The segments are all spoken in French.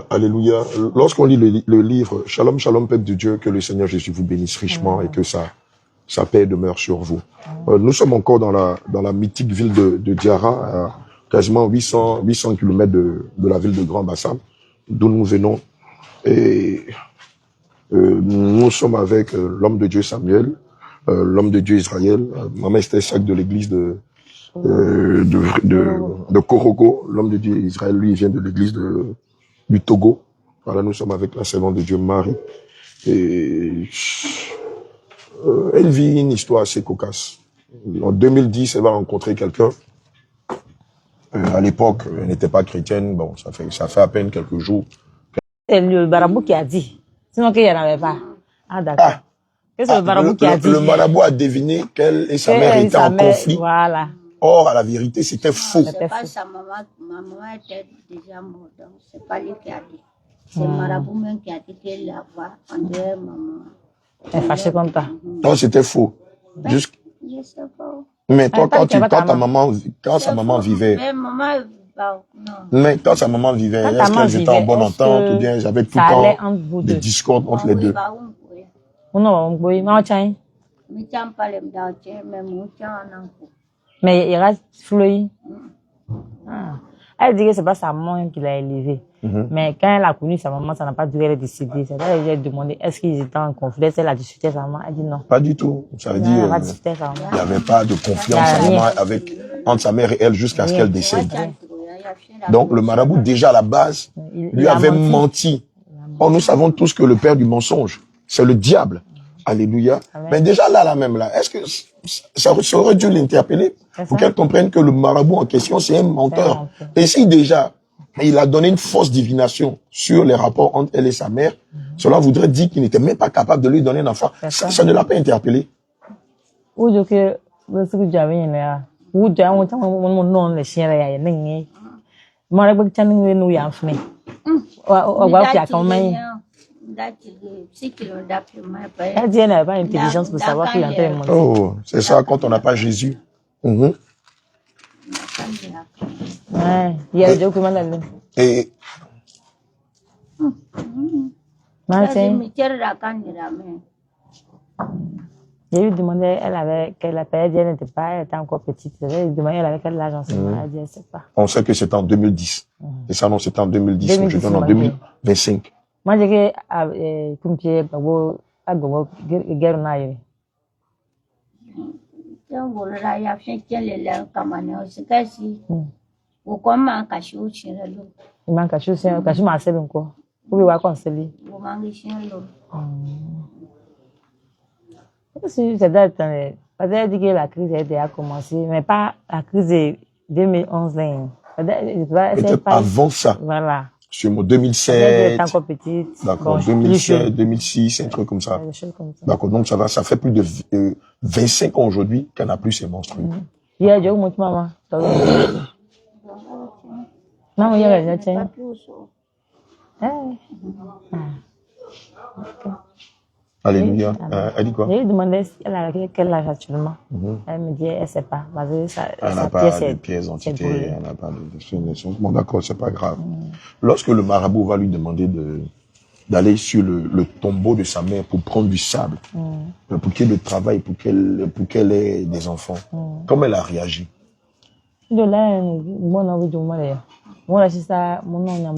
Alléluia. Lorsqu'on lit le livre Shalom, Shalom, peuple de Dieu, que le Seigneur Jésus vous bénisse richement et que sa paix demeure sur vous. Nous sommes encore dans la mythique ville de Diarra, à quasiment 800 km de la ville de Grand Bassam, d'où nous venons. Et nous sommes avec l'homme de Dieu Samuel, l'homme de Dieu Israël, Maman Esther Sac de l'église de Korogo. L'homme de Dieu Israël, lui, il vient de l'église du Togo. Voilà, nous sommes avec la servante de Dieu Marie. Et elle vit une histoire assez cocasse. En 2010, elle va rencontrer quelqu'un. À l'époque, elle n'était pas chrétienne. Bon, ça fait à peine quelques jours. C'est le marabout qui a dit. Sinon, qu'il n'y en avait pas. Ah, d'accord. C'est le marabout qui a dit. Le marabout a deviné qu'elle et sa mère étaient en conflit. Voilà. Or, à la vérité, c'était faux. C'est pas sa maman. Ma maman était déjà morte. Donc, c'est pas lui qui a dit. C'est le marabout même qui a dit qu'elle la voit. On dirait maman. Elle est fâchée comme ça. Non, c'était faux. Je sais pas. Mais toi, quand sa maman vivait. Mais maman, non. Mais quand sa maman vivait, est-ce qu'elles étaient en bonne entente ou bien j'avais tout le temps des discordes entre les deux? Mais il reste flou. Elle dit que c'est pas sa maman qui l'a élevé. Mais quand elle a connu sa maman, ça n'a pas duré, elle a décidé. C'est-à-dire qu'elle a demandé est-ce qu'ils étaient en conflit, est-ce qu'elle a discuté sa maman. Elle dit non. Pas du tout. Ça veut dire il n'y avait pas de confiance entre sa mère et elle jusqu'à ce qu'elle décède. Donc le marabout, déjà à la base, lui avait menti. Or, nous savons tous que le père du mensonge, c'est le diable. Alléluia. Amen. Mais déjà là même, est-ce que ça aurait dû l'interpeller pour qu'elle comprenne que le marabout en question, c'est un menteur. Et si déjà, il a donné une fausse divination sur les rapports entre elle et sa mère, cela voudrait dire qu'il n'était même pas capable de lui donner un enfant. Ça ne l'a pas interpellé. Elle dit qu'elle n'avait pas l'intelligence pour savoir qu'il est en train de mentir. Oh, c'est ça quand on n'a pas Jésus. Ouais, il y a des documents dans le. Et j'ai lui demandé, qu'elle appelait, elle n'était pas, elle était encore petite. Elle lui demandé, elle avait quel âge en ce moment, elle dit, elle sait pas. On sait que c'était en 2010. Et ça, non, c'était en 2010. Je donne en 2025. Moi, j'ai que, comme tu es, guerre naïve. Il manque à chose, caché Marcel encore. Vous pouvez conseiller. C'est d'être, peut-être que la crise a déjà commencé, mais pas la crise de 2011. Peut-être avant ça. Voilà. Sur mon 2007. Encore petite. D'accord, 2007, 2006, un truc comme ça. D'accord, donc ça fait plus de 25 ans aujourd'hui qu'elle n'a plus ses menstrues. Il y a mon maman. Non, il y a la tienne. Alléluia. Elle dit quoi? Je lui demandais si elle a quel âge actuellement. Elle me dit, elle ne sait pas. Elle n'a pas de pièce d'identité, elle n'a pas de destination. Bon, d'accord, c'est pas grave. Lorsque le marabout va lui demander d'aller sur le tombeau de sa mère pour prendre du sable, pour qu'il y ait le travail, pour qu'elle ait des enfants, comment elle a réagi? De là, moi, c'est ça, mon nom est là,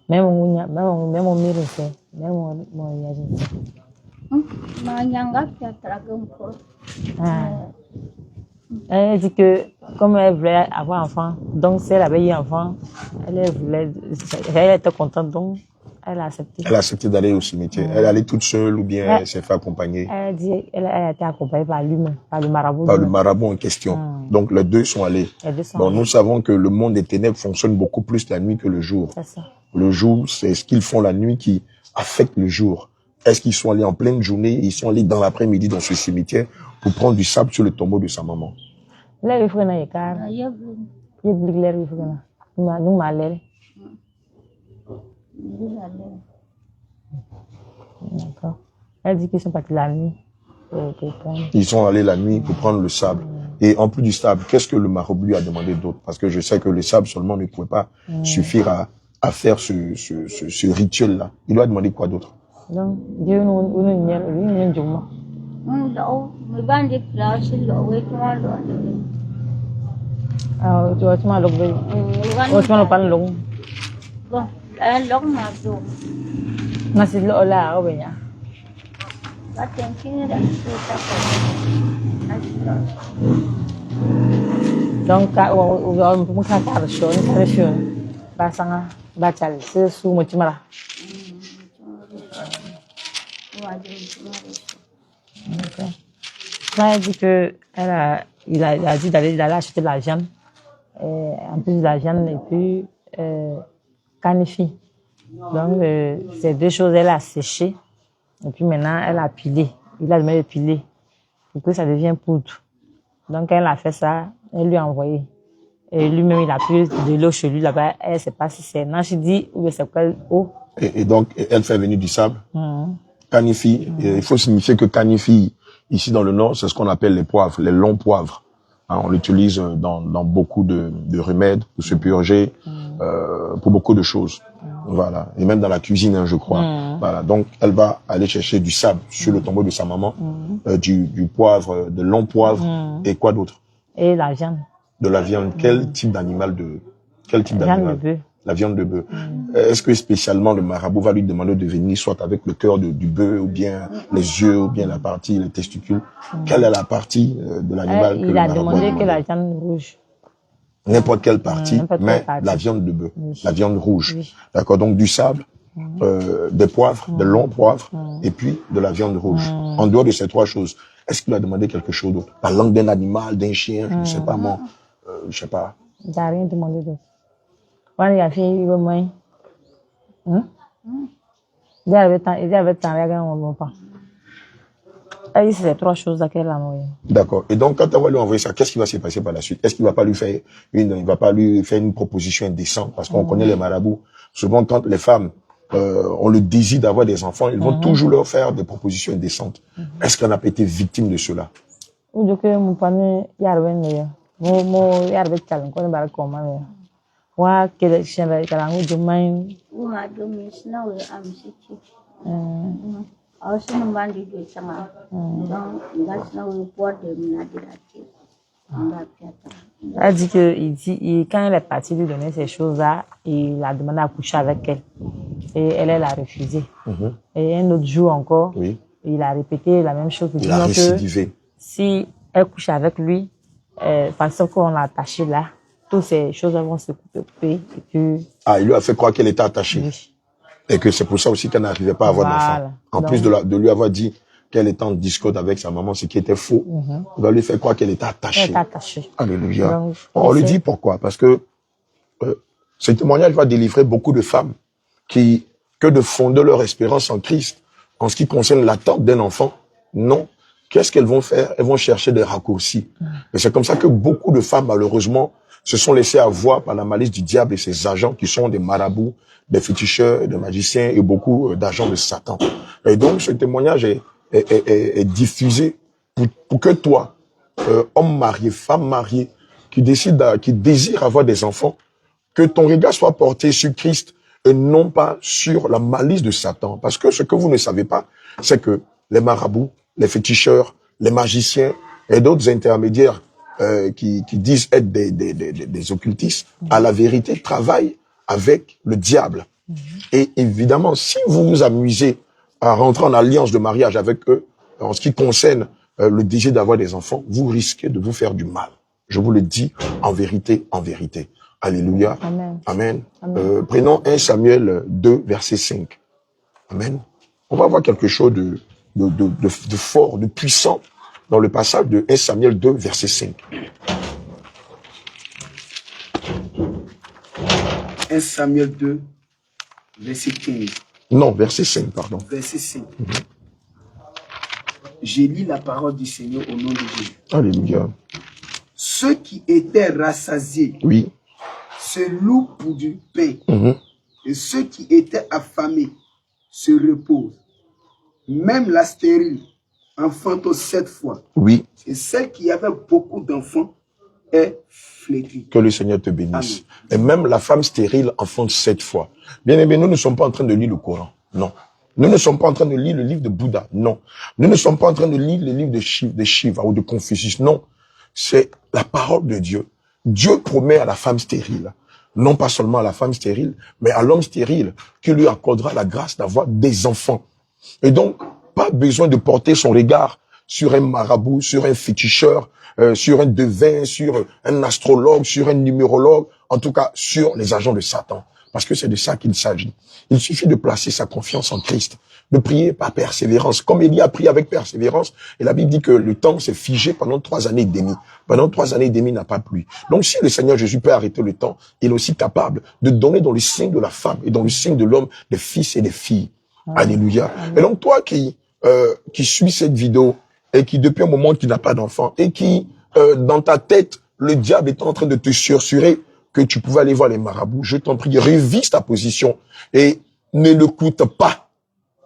même mon mire fait, même mon yagin. Elle dit que comme elle voulait avoir enfant, donc si elle avait eu enfant, elle était contente, donc elle a accepté. Elle a accepté d'aller au cimetière. Elle allait toute seule ou bien elle s'est fait accompagner? Elle dit elle a été accompagnée par lui-même, par le marabout. Par le marabout en question. Donc les deux sont allés. Bon, nous savons que le monde des ténèbres fonctionne beaucoup plus la nuit que le jour. C'est ça. Le jour, c'est ce qu'ils font la nuit qui affecte le jour. Est-ce qu'ils sont allés en pleine journée? Ils sont allés dans l'après-midi dans ce cimetière pour prendre du sable sur le tombeau de sa maman. Là, il faut qu'on aille car. Il y a l'air, il faut qu'on aille. Nous m'allons. D'accord. Elle dit qu'ils sont partis la nuit. Ils sont allés la nuit pour prendre le sable. Et en plus du sable, qu'est-ce que le marabout lui a demandé d'autre? Parce que je sais que le sable seulement ne pouvait pas suffire à faire ce rituel-là. Il lui a demandé quoi d'autre? Donc, Dieu nous Juma. Ah, tu vois, tu m'as l'obéi. Oh, tu m'as pas l'obéi. Bon, l'homme m'a dit. Nasi lo la, oh bien. Donc, on peut faire la chose, basanga, bachal, c'est sous moi tu m'as. Quand elle dit que il a dit d'aller acheter de la viande, en plus de la viande et puis canifi. Donc ces deux choses elle a séché et puis maintenant elle a pilé. Il a demandé de piler pour que ça devienne poudre. Donc elle a fait ça, elle lui a envoyé. Et lui-même il a pris de l'eau chez lui là-bas. Elle ne sait pas si c'est Nanchidi ou c'est quelle eau. Et donc elle fait venir du sable. Canifi, il faut signifier que canifi, ici dans le nord, c'est ce qu'on appelle les poivres, les longs poivres. On l'utilise dans beaucoup de remèdes, pour se purger, pour beaucoup de choses. Voilà. Et même dans la cuisine, hein, je crois. Voilà. Donc, elle va aller chercher du sable sur le tombeau de sa maman, du poivre, de long poivre, et quoi d'autre? Et la viande. De la viande. Quel type d'animal quel type d'animal? Viande de bœuf. La viande de bœuf. Est-ce que spécialement le marabout va lui demander de venir soit avec le cœur du bœuf ou bien les yeux ou bien la partie, les testicules? Quelle est la partie de l'animal que le marabout a demandé que la viande rouge. N'importe quelle partie, mais la viande de bœuf, la viande rouge. Oui. D'accord, donc du sable, des poivres, de longs poivres, et puis de la viande rouge. En dehors de ces trois choses, est-ce qu'il a demandé quelque chose d'autre? La langue d'un animal, d'un chien, je ne sais pas moi, je sais pas. Il n'a rien demandé d'autre. Il a fait il avait tant regardé pas. C'est trois choses qu'elle a envoyées. D'accord. Et donc, quand on va lui envoyer ça, qu'est-ce qui va se passer par la suite? Est-ce qu'il va pas lui faire une proposition indécente? Parce qu'on connaît les marabouts. Souvent, quand les femmes ont le désir d'avoir des enfants, ils vont toujours leur faire des propositions indécentes. Est-ce qu'on n'a pas été victime de cela? Elle dit que quand elle est partie lui donner ces choses-là, il a demandé à coucher avec elle. Et elle a refusé. Et un autre jour encore, il a répété la même chose. Il a récidivé. Que si elle couche avec lui, parce qu'on l'a attaché là, toutes ces choses vont se couper. Et puis... Ah, il lui a fait croire qu'elle était attachée. Oui. Et que c'est pour ça aussi qu'elle n'arrivait pas à avoir d'enfant. En plus de lui avoir dit qu'elle était en discorde avec sa maman, ce qui était faux. Il va lui faire croire qu'elle était attachée. Elle est attachée. Alléluia. Donc, on le dit pourquoi? Parce que ce témoignage va délivrer beaucoup de femmes que de fonder leur espérance en Christ en ce qui concerne l'attente d'un enfant. Non. Qu'est-ce qu'elles vont faire? Elles vont chercher des raccourcis. Et c'est comme ça que beaucoup de femmes, malheureusement, se sont laissées avoir par la malice du diable et ses agents qui sont des marabouts, des féticheurs, des magiciens et beaucoup d'agents de Satan. Et donc, ce témoignage est diffusé pour que toi, homme marié, femme mariée, qui désire avoir des enfants, que ton regard soit porté sur Christ et non pas sur la malice de Satan. Parce que ce que vous ne savez pas, c'est que les marabouts, les féticheurs, les magiciens et d'autres intermédiaires qui disent être des occultistes, à la vérité, travaillent avec le diable. Et évidemment, si vous vous amusez à rentrer en alliance de mariage avec eux, en ce qui concerne le désir d'avoir des enfants, vous risquez de vous faire du mal. Je vous le dis en vérité, en vérité. Alléluia. Amen. Amen. Prenons 1 Samuel 2, verset 5. Amen. On va voir quelque chose de fort, de puissant dans le passage de 1 Samuel 2, verset 5. 1 Samuel 2, verset 15. Non, verset 5, pardon. Verset 5. J'ai lu la parole du Seigneur au nom de Jésus. Alléluia. Ceux qui étaient rassasiés se louent pour du pain. Et ceux qui étaient affamés se reposent. Même la stérile enfante 7 fois. Oui. Et celle qui avait beaucoup d'enfants est flétrie. Que le Seigneur te bénisse. Amen. Et même la femme stérile enfante 7 fois. Bien aimé, nous ne sommes pas en train de lire le Coran. Non. Nous ne sommes pas en train de lire le livre de Bouddha. Non. Nous ne sommes pas en train de lire le livre de Shiva ou de Confucius. Non. C'est la parole de Dieu. Dieu promet à la femme stérile, non pas seulement à la femme stérile, mais à l'homme stérile, qui lui accordera la grâce d'avoir des enfants. Et donc, pas besoin de porter son regard sur un marabout, sur un féticheur, sur un devin, sur un astrologue, sur un numérologue, en tout cas sur les agents de Satan. Parce que c'est de ça qu'il s'agit. Il suffit de placer sa confiance en Christ, de prier par persévérance. Comme Élie a prié avec persévérance, et la Bible dit que le temps s'est figé pendant 3 années et demie. Pendant 3 années et demie, il n'a pas plu. Donc si le Seigneur Jésus peut arrêter le temps, il est aussi capable de donner dans le sein de la femme et dans le sein de l'homme des fils et des filles. Alléluia. Et donc toi qui suis cette vidéo et qui depuis un moment qui n'a pas d'enfant et qui dans ta tête le diable est en train de te susurrer que tu pouvais aller voir les marabouts, je t'en prie, révise ta position et ne l'écoute pas.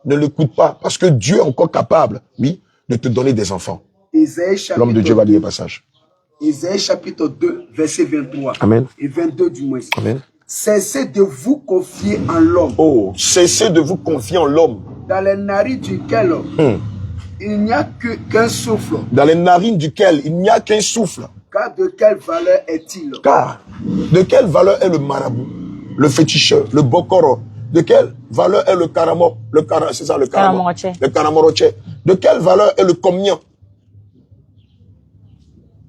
Ne l'écoute pas parce que Dieu est encore capable, oui, de te donner des enfants. L'homme de Dieu va lire le passage. Isaïe chapitre 2, verset 23. Amen. Et 22 du moins. Amen. Cessez de vous confier en l'homme. Oh, cessez de vous confier en l'homme. Dans les narines duquel il n'y a qu'un souffle. Dans les narines duquel il n'y a qu'un souffle. Car de quelle valeur est-il? Car de quelle valeur est le marabout, le féticheur, le bokoro? De quelle valeur est le karamo? C'est ça, le karamo. Le karamoroche. De quelle valeur est le combien?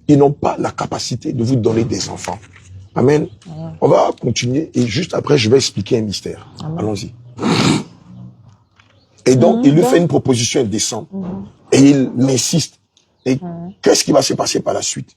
Ils n'ont pas la capacité de vous donner des enfants. Amen. On va continuer et juste après, je vais expliquer un mystère. Allons-y. Et donc, il lui fait une proposition indécente. Et il insiste. Et qu'est-ce qui va se passer par la suite?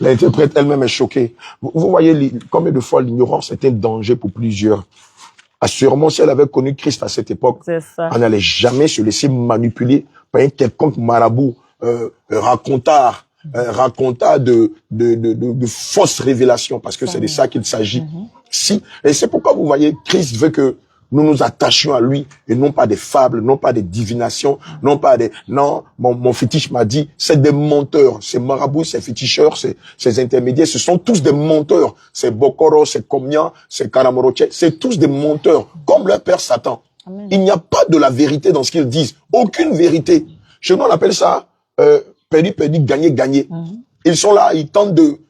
L'interprète elle-même est choquée. Vous voyez combien de fois l'ignorance est un danger pour plusieurs. Assurément, si elle avait connu Christ à cette époque, elle n'allait jamais se laisser manipuler par un quelconque marabout, racontard de fausses révélations, parce que c'est de ça qu'il s'agit. Et c'est pourquoi vous voyez, Christ veut que nous nous attachions à lui et non pas des fables, non pas des divinations, non pas des... Non, mon fétiche m'a dit, c'est des menteurs. Ces marabouts, ces féticheurs, ces intermédiaires, ce sont tous des menteurs. Ces Bokoro, ces Komia, ces Karamoroche, c'est tous des menteurs, comme leur père Satan. Amen. Il n'y a pas de la vérité dans ce qu'ils disent. Aucune vérité. Chez nous, on appelle ça perdu, gagné. Ils sont là, ils tentent de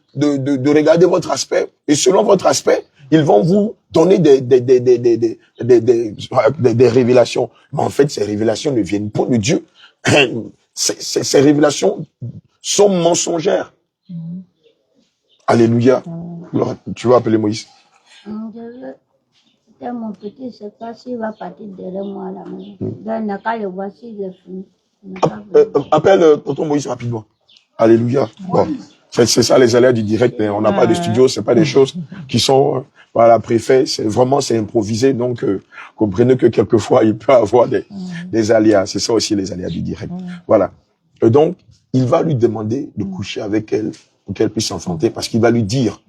regarder votre aspect et selon votre aspect, ils vont vous donner des révélations. Mais en fait, ces révélations ne viennent pas de Dieu. Ces révélations sont mensongères. Alléluia. Alors, tu vas appeler Moïse. Mon petit, je sais pas s'il va partir derrière moi là. Dans le cas, le voici, le fini. Appelle tonton Moïse rapidement. Alléluia. Bon. C'est ça les aléas du direct, mais on n'a pas de studio, c'est pas des choses qui sont voilà préfet, c'est improvisé, donc comprenez que quelquefois il peut avoir des aléas, c'est ça aussi les aléas du direct. Voilà. Et donc il va lui demander de coucher avec elle pour qu'elle puisse s'enfanter, parce qu'il va lui dire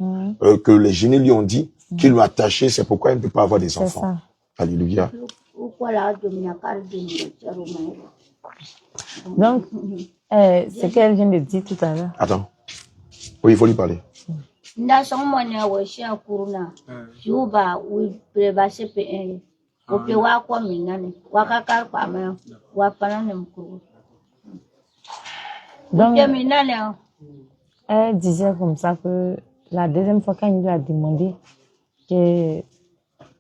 que les génies lui ont dit qu'il lui a attaché, c'est pourquoi elle ne peut pas avoir des enfants. Alléluia. Donc c'est qu'elle vient de dire tout à l'heure. Attends. Oui, il faut lui parler. Donc, elle disait comme ça que la deuxième fois quand il lui a demandé, que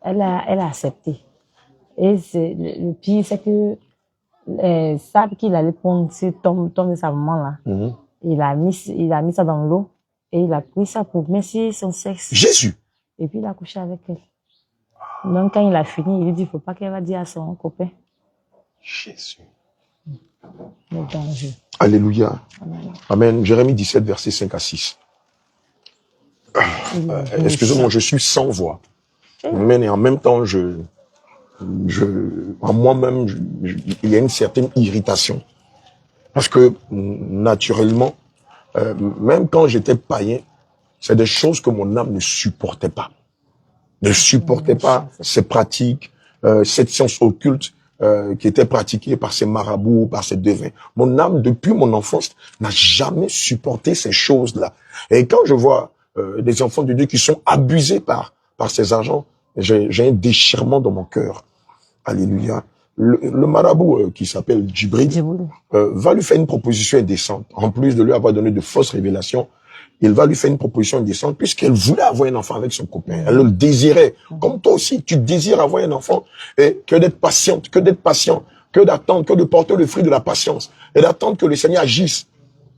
elle a accepté. Et le pire, c'est que ça qu'il allait prendre ce tombe de sa maman là. Il a mis ça dans l'eau et il a pris ça pour messer son sexe. Jésus. Et puis il a couché avec elle. Donc quand il a fini, il lui dit, il ne faut pas qu'elle va dire à son copain. Jésus. Le danger. Alléluia. Amen. Jérémie 17, versets 5 à 6. Excusez-moi, je suis sans voix. Mais en même temps, en moi-même, il y a une certaine irritation. Parce que, naturellement, même quand j'étais païen, c'est des choses que mon âme ne supportait pas. Ne supportait pas ces pratiques, cette science occulte qui était pratiquée par ces marabouts, par ces devins. Mon âme, depuis mon enfance, n'a jamais supporté ces choses-là. Et quand je vois des enfants de Dieu qui sont abusés par ces agents, j'ai un déchirement dans mon cœur. Alléluia. Le marabout qui s'appelle Djibril va lui faire une proposition indécente. En plus de lui avoir donné de fausses révélations, il va lui faire une proposition indécente puisqu'elle voulait avoir un enfant avec son copain. Elle le désirait. Comme toi aussi, tu désires avoir un enfant et que d'être patiente, que d'attendre, que de porter le fruit de la patience et d'attendre que le Seigneur agisse.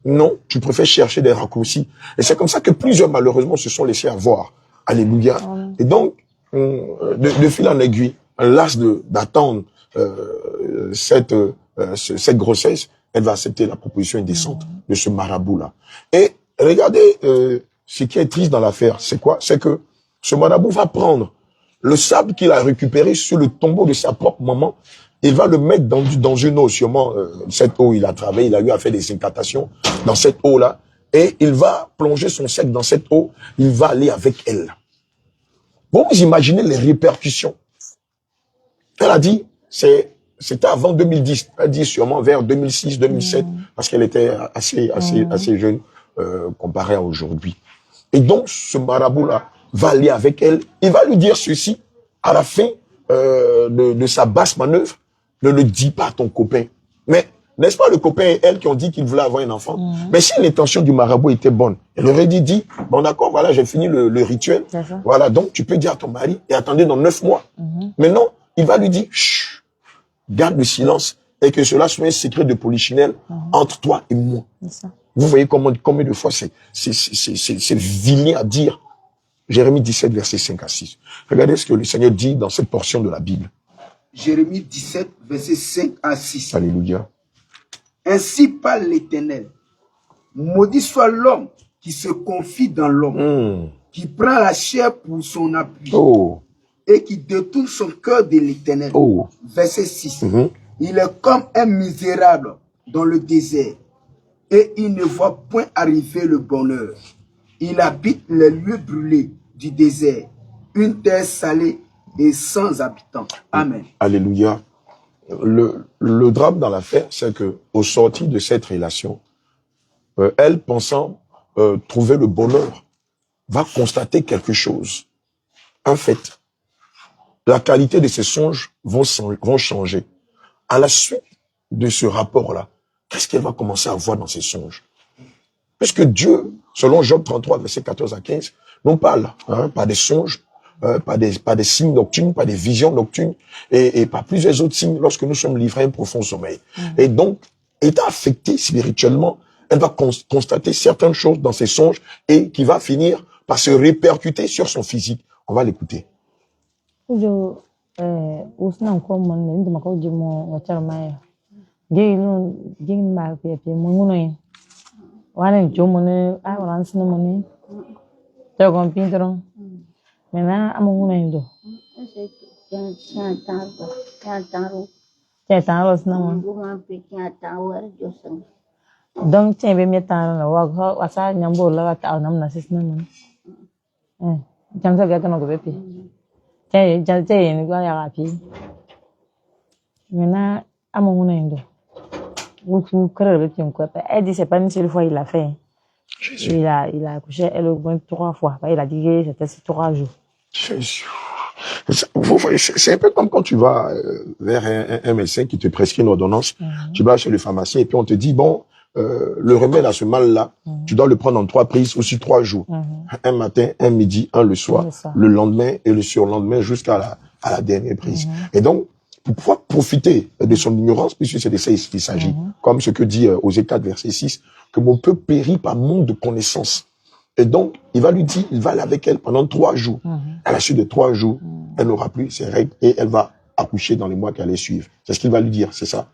Non, tu préfères chercher des raccourcis. Et c'est comme ça que plusieurs, malheureusement, se sont laissés avoir. Alléluia. Et donc, de fil en aiguille, lasse d'attendre cette grossesse, elle va accepter la proposition indécente de ce marabout-là. Et regardez ce qui est triste dans l'affaire, c'est quoi? C'est que ce marabout va prendre le sable qu'il a récupéré sur le tombeau de sa propre maman, il va le mettre dans une eau, sûrement cette eau, il a travaillé, il a eu à faire des incantations dans cette eau-là, et il va plonger son sceptre dans cette eau, il va aller avec elle. Vous imaginez les répercussions. Elle a dit, c'était avant 2010, elle a dit sûrement vers 2006, 2007, parce qu'elle était assez jeune comparée à aujourd'hui. Et donc, ce marabout-là va aller avec elle, il va lui dire ceci, à la fin de sa basse manœuvre, ne le dis pas à ton copain. Mais, n'est-ce pas le copain et elle qui ont dit qu'ils voulaient avoir un enfant? Mais si l'intention du marabout était bonne, elle aurait dit, bon d'accord, voilà, j'ai fini le rituel. Voilà, donc tu peux dire à ton mari, et attendez dans 9 mois. Mais non, il va lui dire, chut, garde le silence, et que cela soit un secret de polichinelle entre toi et moi. Vous voyez combien de fois c'est vilain à dire. Jérémie 17, versets 5 à 6. Regardez ce que le Seigneur dit dans cette portion de la Bible. Jérémie 17, versets 5 à 6. Alléluia. Ainsi parle l'Éternel. Maudit soit l'homme qui se confie dans l'homme, qui prend la chair pour son appui, et qui détourne son cœur de l'Éternel. Verset 6. Il est comme un misérable dans le désert, et il ne voit point arriver le bonheur. Il habite les lieux brûlés du désert, une terre salée et sans habitants. Amen. Alléluia. Le drame dans l'affaire, c'est que au sorti de cette relation, elle, pensant trouver le bonheur, va constater quelque chose. En fait, la qualité de ses songes vont changer. À la suite de ce rapport-là, qu'est-ce qu'elle va commencer à voir dans ses songes? Puisque Dieu, selon Job 33, versets 14 à 15, nous parle par des songes, par des signes nocturnes, par des visions nocturnes, et par plusieurs autres signes lorsque nous sommes livrés à un profond sommeil. Et donc, étant affectée spirituellement, elle va constater certaines choses dans ses songes et qui va finir par se répercuter sur son physique. On va l'écouter. Donc, tiens, bien temps, la voix, à ça, nyambo, la ta, on a mon assistant. J'aime ça, quelqu'un au bébé. Tiens, une voix rapide. Maintenant, à mon indo. Vous crevez le pion, quoi. Elle dit, c'est pas une seule fois, il l'a fait. Il a accouché, elle, au moins 3 fois. Il a dit que c'était 3 jours. Jésus. Vous voyez, c'est un peu comme quand tu vas vers un médecin qui te prescrit une ordonnance. Tu vas chez le pharmacien et puis on te dit, bon, le remède à ce mal-là, tu dois le prendre en 3 prises, aussi 3 jours. Un matin, un midi, un le soir, le lendemain et le surlendemain jusqu'à la dernière prise. Et donc, pour pouvoir profiter de son ignorance, puisque c'est de ça qu'il s'agit, comme ce que dit Osée 4, verset 6, que mon peuple périt par manque de connaissance. Et donc, il va lui dire, il va aller avec elle pendant 3 jours. À la suite de 3 jours, elle n'aura plus ses règles et elle va accoucher dans les mois qui allaient suivre. C'est ce qu'il va lui dire, c'est ça?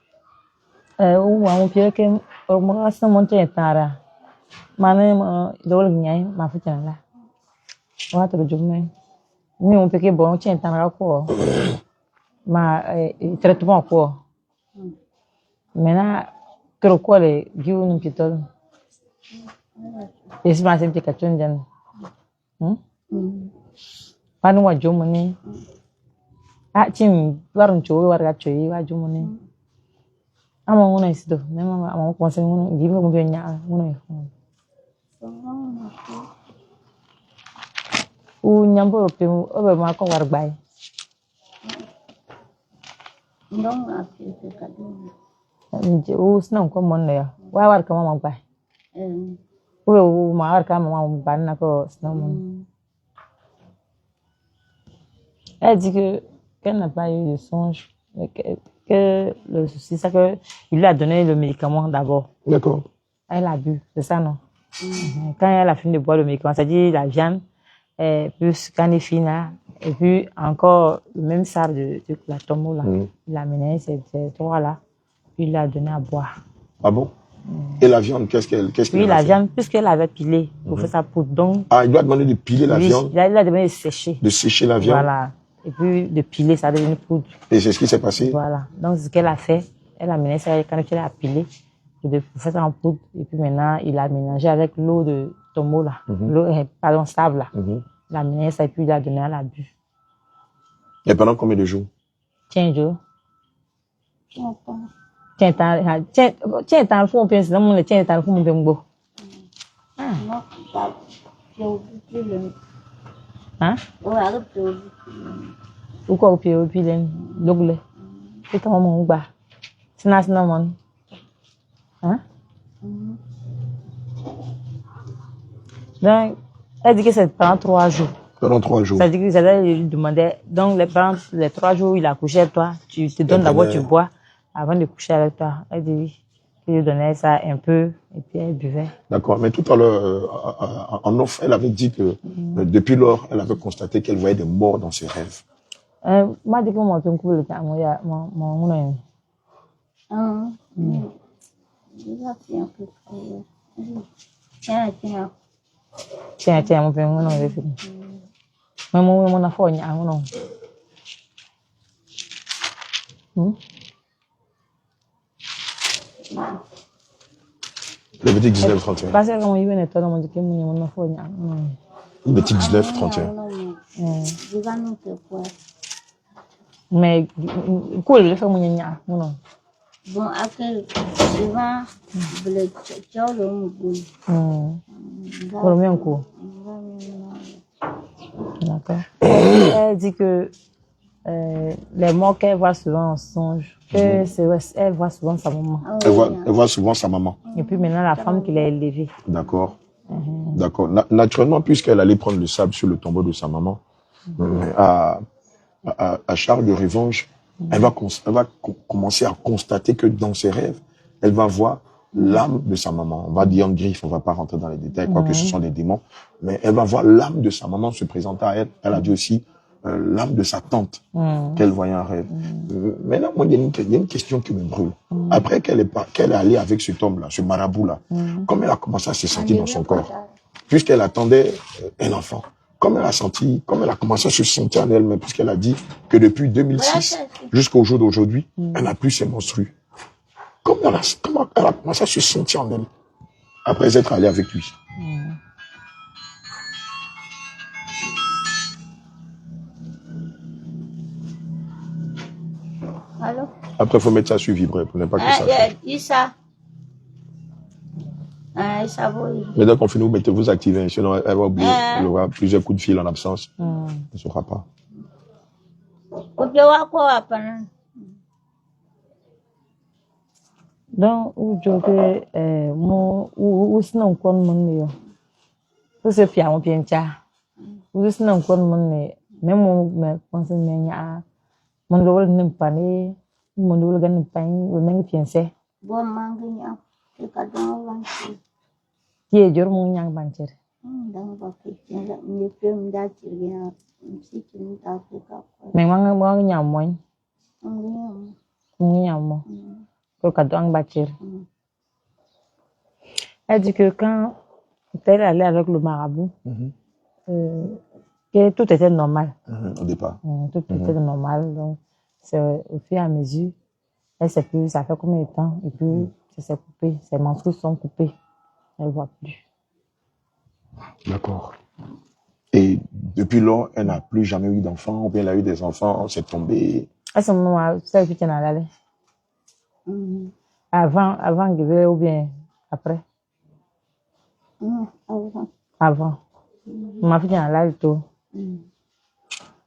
Ni on peut que bon, tiens, t'en quoi. Ma traitement quoi. Maintenant, que quoi les guides nous pitol. Et c'est ma simple question d'en. Pas nous à Jomoni. Ah, tiens, varun choui varga choui va Jomoni. Ah, mon on est ici, même à mon conseil, on dit me bien nya, on est. Ou nyambo pe obe ma ko war bay. Non, après c'est cadeau. Ou sinon ko mon ya. Wa war ka ma bay. Ou ma war ka ma ban na ko sinon mon. Elle dit que qu'elle n'a pas eu de songe, que le souci c'est que il lui a donné le médicament d'abord. D'accord. Elle a bu, c'est ça non? Quand elle a fini de boire le médicament, ça dit la viande plus canifina et puis encore le même sable de la tombeau là. Il a mené ces trois là, puis il l'a donné à boire. Ah bon? Et la viande, qu'est-ce qu'elle Oui, la viande, puisqu'elle avait pilé pour faire sa poudre. Donc, il doit demander de piler la viande? Il a demandé de sécher. De sécher la viande? Voilà. Et puis de piler, ça devient une poudre. Et c'est ce qui s'est passé? Voilà. Donc, ce qu'elle a fait, elle a mené ça quand elle a pilé pour faire ça en poudre. Et puis maintenant, il a mélangé avec l'eau de tombeau là. L'eau, sable là. Il a mené ça et puis il a donné à la bu. Et pendant combien de jours? 15 jours. Tiens, t'as fou, on peut se demander, tiens, t'as fou, on peut me go. Hein? Ou quoi, au pied, l'ogle. C'est ton mon bas. C'est n'a pas mon. Hein? Donc, elle dit que c'est pendant 3 jours. Pendant 3 jours. Ça dit que ça lui demandait, donc les 3 jours, il a couché avec toi, tu te donnes d'abord, tu bois, avant de coucher avec toi. Elle dit qu'il lui donnait ça un peu, et puis elle buvait. D'accord, mais tout à l'heure, en off, elle avait dit que depuis lors, elle avait constaté qu'elle voyait des morts dans ses rêves. Moi, je dis que moi, je me le temps, mon tiens, mon père, mon mais mon affaire, non. Le petit 19-31. Parce que quand il venait, toi, on dit que mon affaire, non. Le petit 19-31. Mais, quoi, le fait, mon non. Bon, après, souvent, le pour le même coup. D'accord. Elle dit que les morts qu'elle voit souvent en songe, elle voit souvent sa maman. Elle voit souvent sa maman. Et puis maintenant, la femme qui l'a élevée. D'accord. D'accord. Naturellement, puisqu'elle allait prendre le sable sur le tombeau de sa maman, à charge de revanche, elle va commencer à constater que dans ses rêves, elle va voir l'âme de sa maman. On va dire en griffe, on va pas rentrer dans les détails, quoique ce sont des démons, mais elle va voir l'âme de sa maman se présenter à elle. Elle a dit aussi l'âme de sa tante qu'elle voyait en rêve. Maintenant, moi, il y a une question qui me brûle. Après qu'elle est allée avec cet homme-là, ce marabout-là, comme elle a commencé à se sentir dans son corps, puisqu'elle attendait un enfant, comme elle a commencé à se sentir en elle-même, puisqu'elle a dit que depuis 2006 jusqu'au jour d'aujourd'hui, elle n'a plus ses menstrues. Comment elle a commencé à se sentir en elle après être allée avec lui. Allô? Après, il faut mettre ça sur vibrer pour ne pas que ça. Dis ça. Ça va. Mais dès qu'on finit, vous activez, sinon elle va oublier. Elle aura plusieurs coups de fil en absence. Elle ne saura pas. Donc, où je où sinon quoi mon yo. C'est fier mon bien tia. Où sinon quoi mon même mon pensée menya. Mon doole nimpani, mon doole gan nimpani, ou même pienser. Bon manginya. C'est pas dans l'entrée. Qui est dur mon yang bancher. Dans la kitchen, il peut me dire qu'il y a un petit peu d'Afrique. Mais moi nyam moy. Nyam mo. Pour kadang bancher. Elle dit que quand elle allait avec le marabout, que tout était normal. Au départ. Tout était normal. Donc, c'est au fur et à mesure, elle sait plus, ça fait combien de temps, et puis ça s'est coupé, ses menstrues sont coupées. Elle ne voit plus. D'accord. Et depuis lors, elle n'a plus jamais eu d'enfants, ou bien elle a eu des enfants, c'est tombé. À ce moment-là, tu sais que tu en allais. Avant Guébé ou bien après? Avant. Ma fille en allait tout.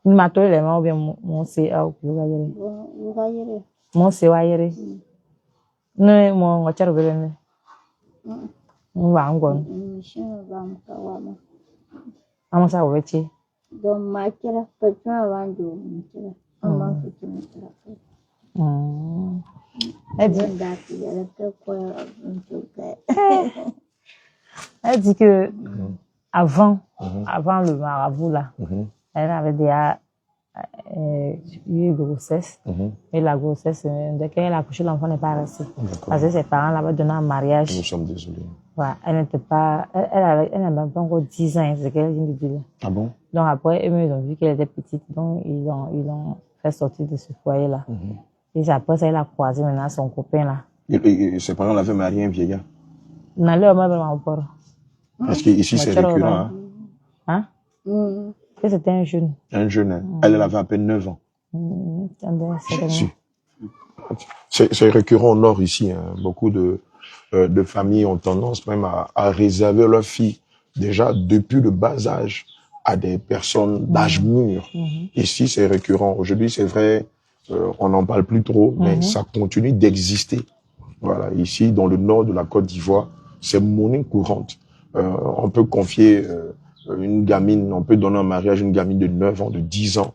Ma toile est ou bien mon CA ou bien mon CA yere. Non, mon wachar belene. Wangon. Amo sa wechi. Donc, ma chère, peut-être avant de maman elle dit que avant le marabout là, elle avait déjà eu une grossesse. Et la grossesse, dès qu'elle a accouché, l'enfant n'est pas resté. Parce que ses parents l'avaient donné en mariage. Nous sommes désolés. Voilà, elle n'était pas, elle n'avait pas encore 10 ans, c'est ce qu'elle vient de dire. Ah bon? Donc après, eux, ils ont vu qu'elle était petite, donc ils l'ont fait sortir de ce foyer-là. Et après ça, elle a croisé maintenant son copain là. Et ses parents l'avaient marié un vieillard. Non, là, on m'a encore. Parce qu'ici, c'est récurrent. Hein? Que c'était un jeune. Un jeune, hein. Elle avait à peine 9 ans. C'est récurrent au nord ici. Hein. Beaucoup de familles ont tendance même à réserver leurs filles déjà depuis le bas âge à des personnes d'âge mûr. Ici, c'est récurrent. Aujourd'hui, c'est vrai, on n'en parle plus trop, mais ça continue d'exister. Voilà, ici, dans le nord de la Côte d'Ivoire, c'est monnaie courante. On peut confier une gamine, on peut donner en mariage une gamine de 9 ans, de 10 ans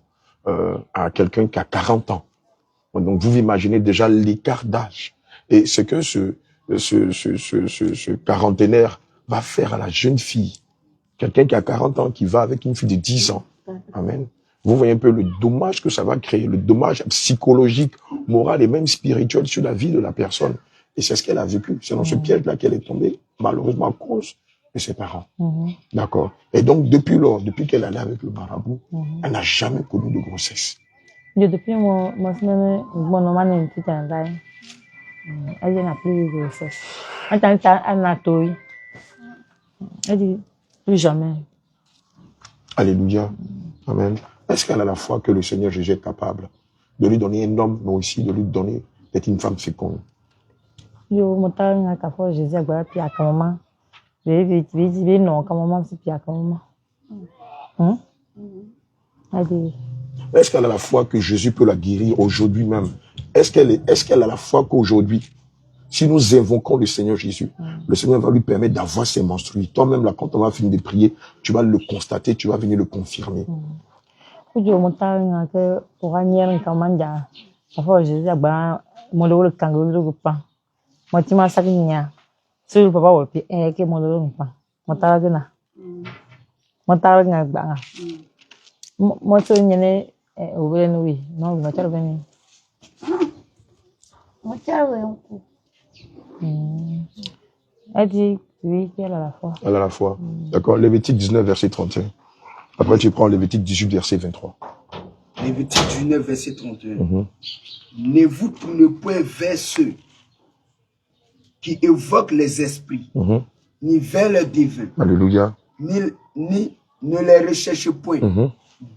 à quelqu'un qui a 40 ans. Donc, vous imaginez déjà l'écart d'âge. Et ce que ce quarantenaire va faire à la jeune fille. Quelqu'un qui a 40 ans, qui va avec une fille de 10 ans. Amen. Vous voyez un peu le dommage que ça va créer, le dommage psychologique, moral et même spirituel sur la vie de la personne. Et c'est ce qu'elle a vécu. C'est dans ce piège-là qu'elle est tombée, malheureusement à cause de ses parents. D'accord. Et donc, depuis lors, depuis qu'elle allait avec le marabout, elle n'a jamais connu de grossesse. Depuis mon nom, elle n'a plus de grossesse. Elle n'a tout. Elle dit plus jamais. Alléluia. Amen. Est-ce qu'elle a la foi que le Seigneur Jésus est capable de lui donner un homme, mais aussi de lui donner d'être une femme féconde? Yo, montagne à foi Jésus a gagné puis à quel moment? Je non, quand moment c'est puis à quel moment? Est-ce qu'elle a la foi que Jésus peut la guérir aujourd'hui même? Est-ce qu'elle a la foi qu'aujourd'hui, si nous invoquons le Seigneur Jésus, le Seigneur va lui permettre d'avoir ses menstrues. Toi-même, là, quand on va finir de prier, tu vas le constater, tu vas venir le confirmer. Elle dit oui, qu'elle a la foi. Elle a la foi. D'accord. Lévitique 19, verset 31. Après, tu prends Lévitique 18, verset 23. Lévitique 19, verset 31. Ne vous tournez point vers ceux qui évoquent les esprits, ni vers les divins. Alléluia. Ni ne les recherchez point,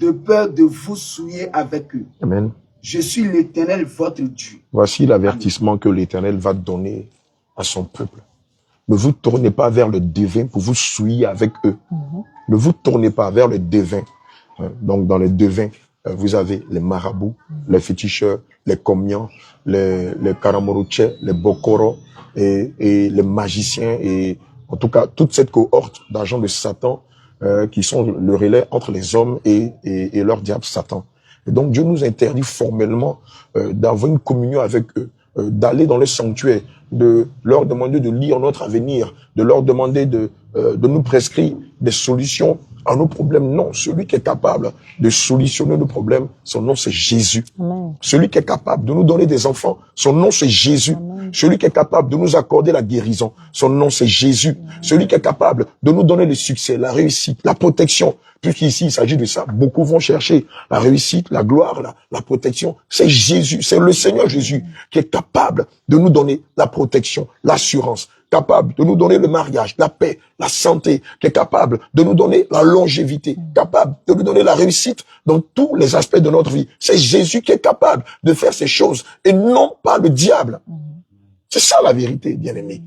de peur de vous souiller avec eux. Amen. Je suis l'Éternel, votre Dieu. Voici l'avertissement que l'Éternel va donner à son peuple. Ne vous tournez pas vers le divin pour vous souiller avec eux. Ne vous tournez pas vers le divin. Donc, dans les devins, vous avez les marabouts, les féticheurs, les comians, les karamoroutchés, les bokoro et les magiciens et en tout cas toute cette cohorte d'agents de Satan qui sont le relais entre les hommes et leur diable Satan. Et donc Dieu nous interdit formellement d'avoir une communion avec eux, d'aller dans les sanctuaires, de leur demander de lire notre avenir, de leur demander de nous prescrire des solutions à nos problèmes. Non, celui qui est capable de solutionner nos problèmes, son nom c'est Jésus. Amen. Celui qui est capable de nous donner des enfants, son nom c'est Jésus. Amen. Celui qui est capable de nous accorder la guérison, son nom c'est Jésus. Celui qui est capable de nous donner le succès, la réussite, la protection. Puisqu'ici, il s'agit de ça. Beaucoup vont chercher la réussite, la gloire, la protection. C'est Jésus, c'est le Seigneur Jésus qui est capable de nous donner la protection, l'assurance, capable de nous donner le mariage, la paix, la santé, qui est capable de nous donner la longévité, capable de nous donner la réussite dans tous les aspects de notre vie. C'est Jésus qui est capable de faire ces choses et non pas le diable. C'est ça la vérité, bien-aimé.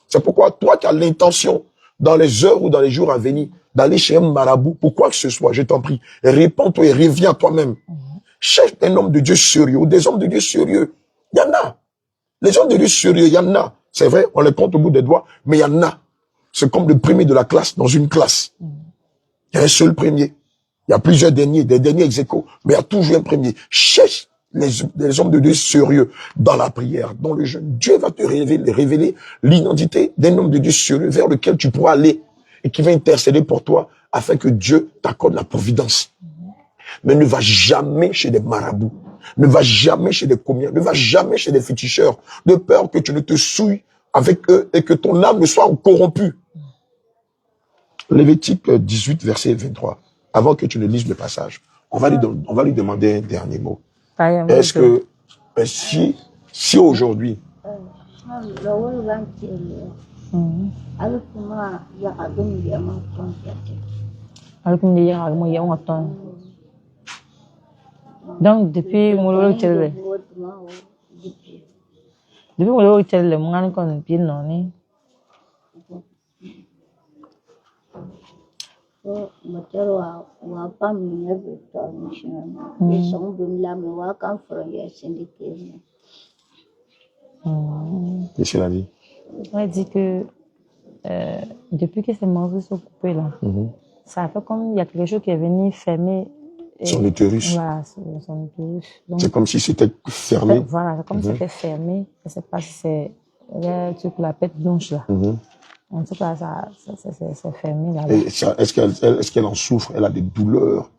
C'est pourquoi toi qui as l'intention, dans les heures ou dans les jours à venir, d'aller chez un marabout, pour quoi que ce soit, je t'en prie, réponds-toi et reviens à toi-même. Cherche un homme de Dieu sérieux ou des hommes de Dieu sérieux. Il y en a. Les hommes de Dieu sérieux, il y en a. C'est vrai, on les compte au bout des doigts, mais il y en a. C'est comme le premier de la classe dans une classe. Il y a un seul premier. Il y a plusieurs derniers, des derniers ex-aequo, mais il y a toujours un premier. Cherche les hommes de Dieu sérieux dans la prière, dans le jeûne. Dieu va te révéler l'identité d'un homme de Dieu sérieux vers lequel tu pourras aller et qui va intercéder pour toi afin que Dieu t'accorde la providence. Mais ne va jamais chez des marabouts, ne va jamais chez des commiens, ne va jamais chez des féticheurs, de peur que tu ne te souilles avec eux et que ton âme ne soit corrompue. Lévitique 18, verset 23. Avant que tu ne lises le passage, on va lui demander un dernier mot. Est-ce que si aujourd'hui donc depuis mon chelle mon an kon bien non ni qu'est-ce qu'elle a dit? On dit que depuis que ces morceaux sont coupés là, ça fait comme il y a quelque chose qui est venu fermer son utérus. Voilà, son utérus. C'est comme si c'était fermé. Voilà, c'est comme si c'était fermé. Je ne sais pas si c'est le truc la pète blanche là. En tout cas, c'est fermé là. Est-ce qu'elle en souffre? Elle a des douleurs?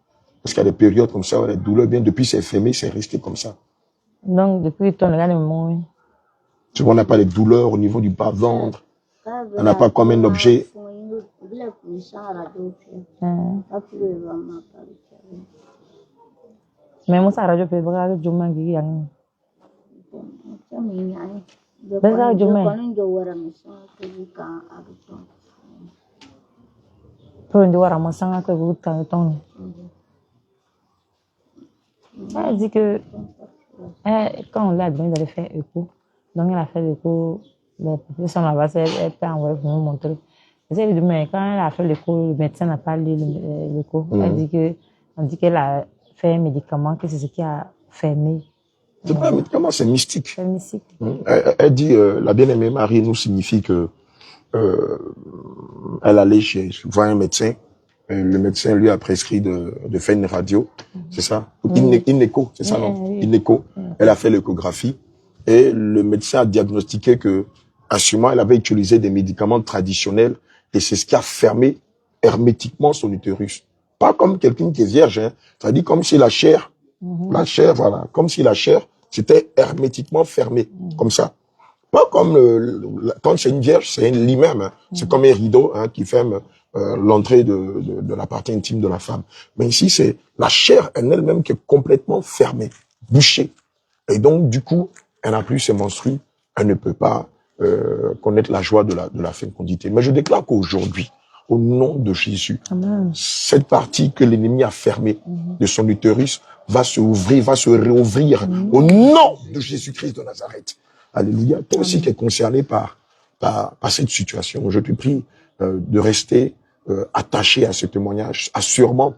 Est-ce qu'il y a des périodes comme ça où elle a des douleurs? Bien depuis c'est fermé, c'est resté comme ça. Donc depuis ton regard de moi. Tu vois, on n'a pas les douleurs au niveau du bas-ventre. On n'a pas comme un objet. Mais moi, ça radio peut voir le journal qui gagne. Beza journal. Pour une fois, on s'en a que vous t'en ton. Elle dit que quand on l'a donné d'aller faire écho, donc elle a fait l'écho. La professeure là-bas, elle peut envoyer pour nous montrer. Elle dit mais quand elle a fait l'écho, le médecin n'a pas lu l'écho. Elle dit que on dit qu'elle a fait un médicament, que c'est ce qui a fermé. C'est pas un médicament, c'est mystique. C'est mystique. Elle dit, la bien-aimée Marie nous signifie que elle allait voir un médecin. Le médecin lui a prescrit de faire une radio, c'est ça? Une écho, c'est ça, non? Une écho. Elle a fait l'échographie et le médecin a diagnostiqué que, assurément, elle avait utilisé des médicaments traditionnels et c'est ce qui a fermé hermétiquement son utérus. Pas comme quelqu'un qui est vierge, hein. Ça dit comme si la chair, voilà, comme si la chair, c'était hermétiquement fermé, comme ça. Pas comme quand c'est une vierge, c'est un lit même, hein. C'est comme un rideau, hein, qui ferme l'entrée de la partie intime de la femme. Mais ici, c'est la chair en elle-même qui est complètement fermée, bouchée. Et donc, du coup, elle n'a plus ses menstrues, elle ne peut pas connaître la joie de la fécondité. Mais je déclare qu'aujourd'hui, au nom de Jésus, cette partie que l'ennemi a fermée de son utérus va se ouvrir, va se réouvrir au nom de Jésus-Christ de Nazareth. Alléluia. Toi aussi qui es concerné par cette situation, je te prie de rester attaché à ce témoignage. Assurément,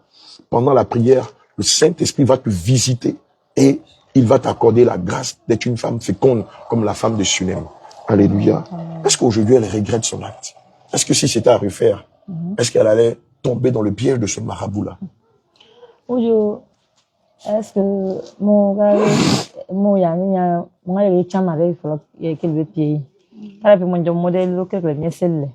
pendant la prière, le Saint-Esprit va te visiter et il va t'accorder la grâce d'être une femme féconde comme la femme de Sunem. Alléluia. Est-ce qu'aujourd'hui elle regrette son acte? Est-ce que si c'était à refaire, est-ce qu'elle allait tomber dans le piège de ce marabout-là? Est-ce que mon gars, mon yami, mon gars, il tient avec qu'il veut payer. Alors que mon modèle local, le mien c'est le.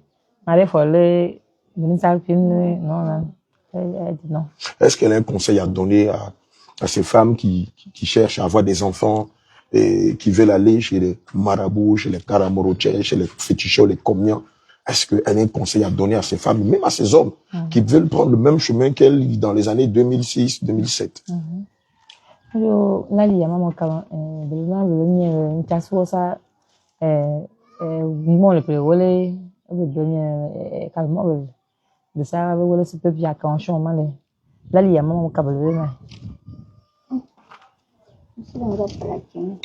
Il faut le non. Elle dit non. Est-ce qu'elle a un conseil à donner à ces femmes qui cherchent à avoir des enfants et qui veulent aller chez les marabouts, chez les karamorochais, chez les féticheurs, les comiens, est-ce qu'elle a un conseil à donner à ces femmes, même à ces hommes, qui veulent prendre le même chemin qu'elle dans les années 2006, 2007?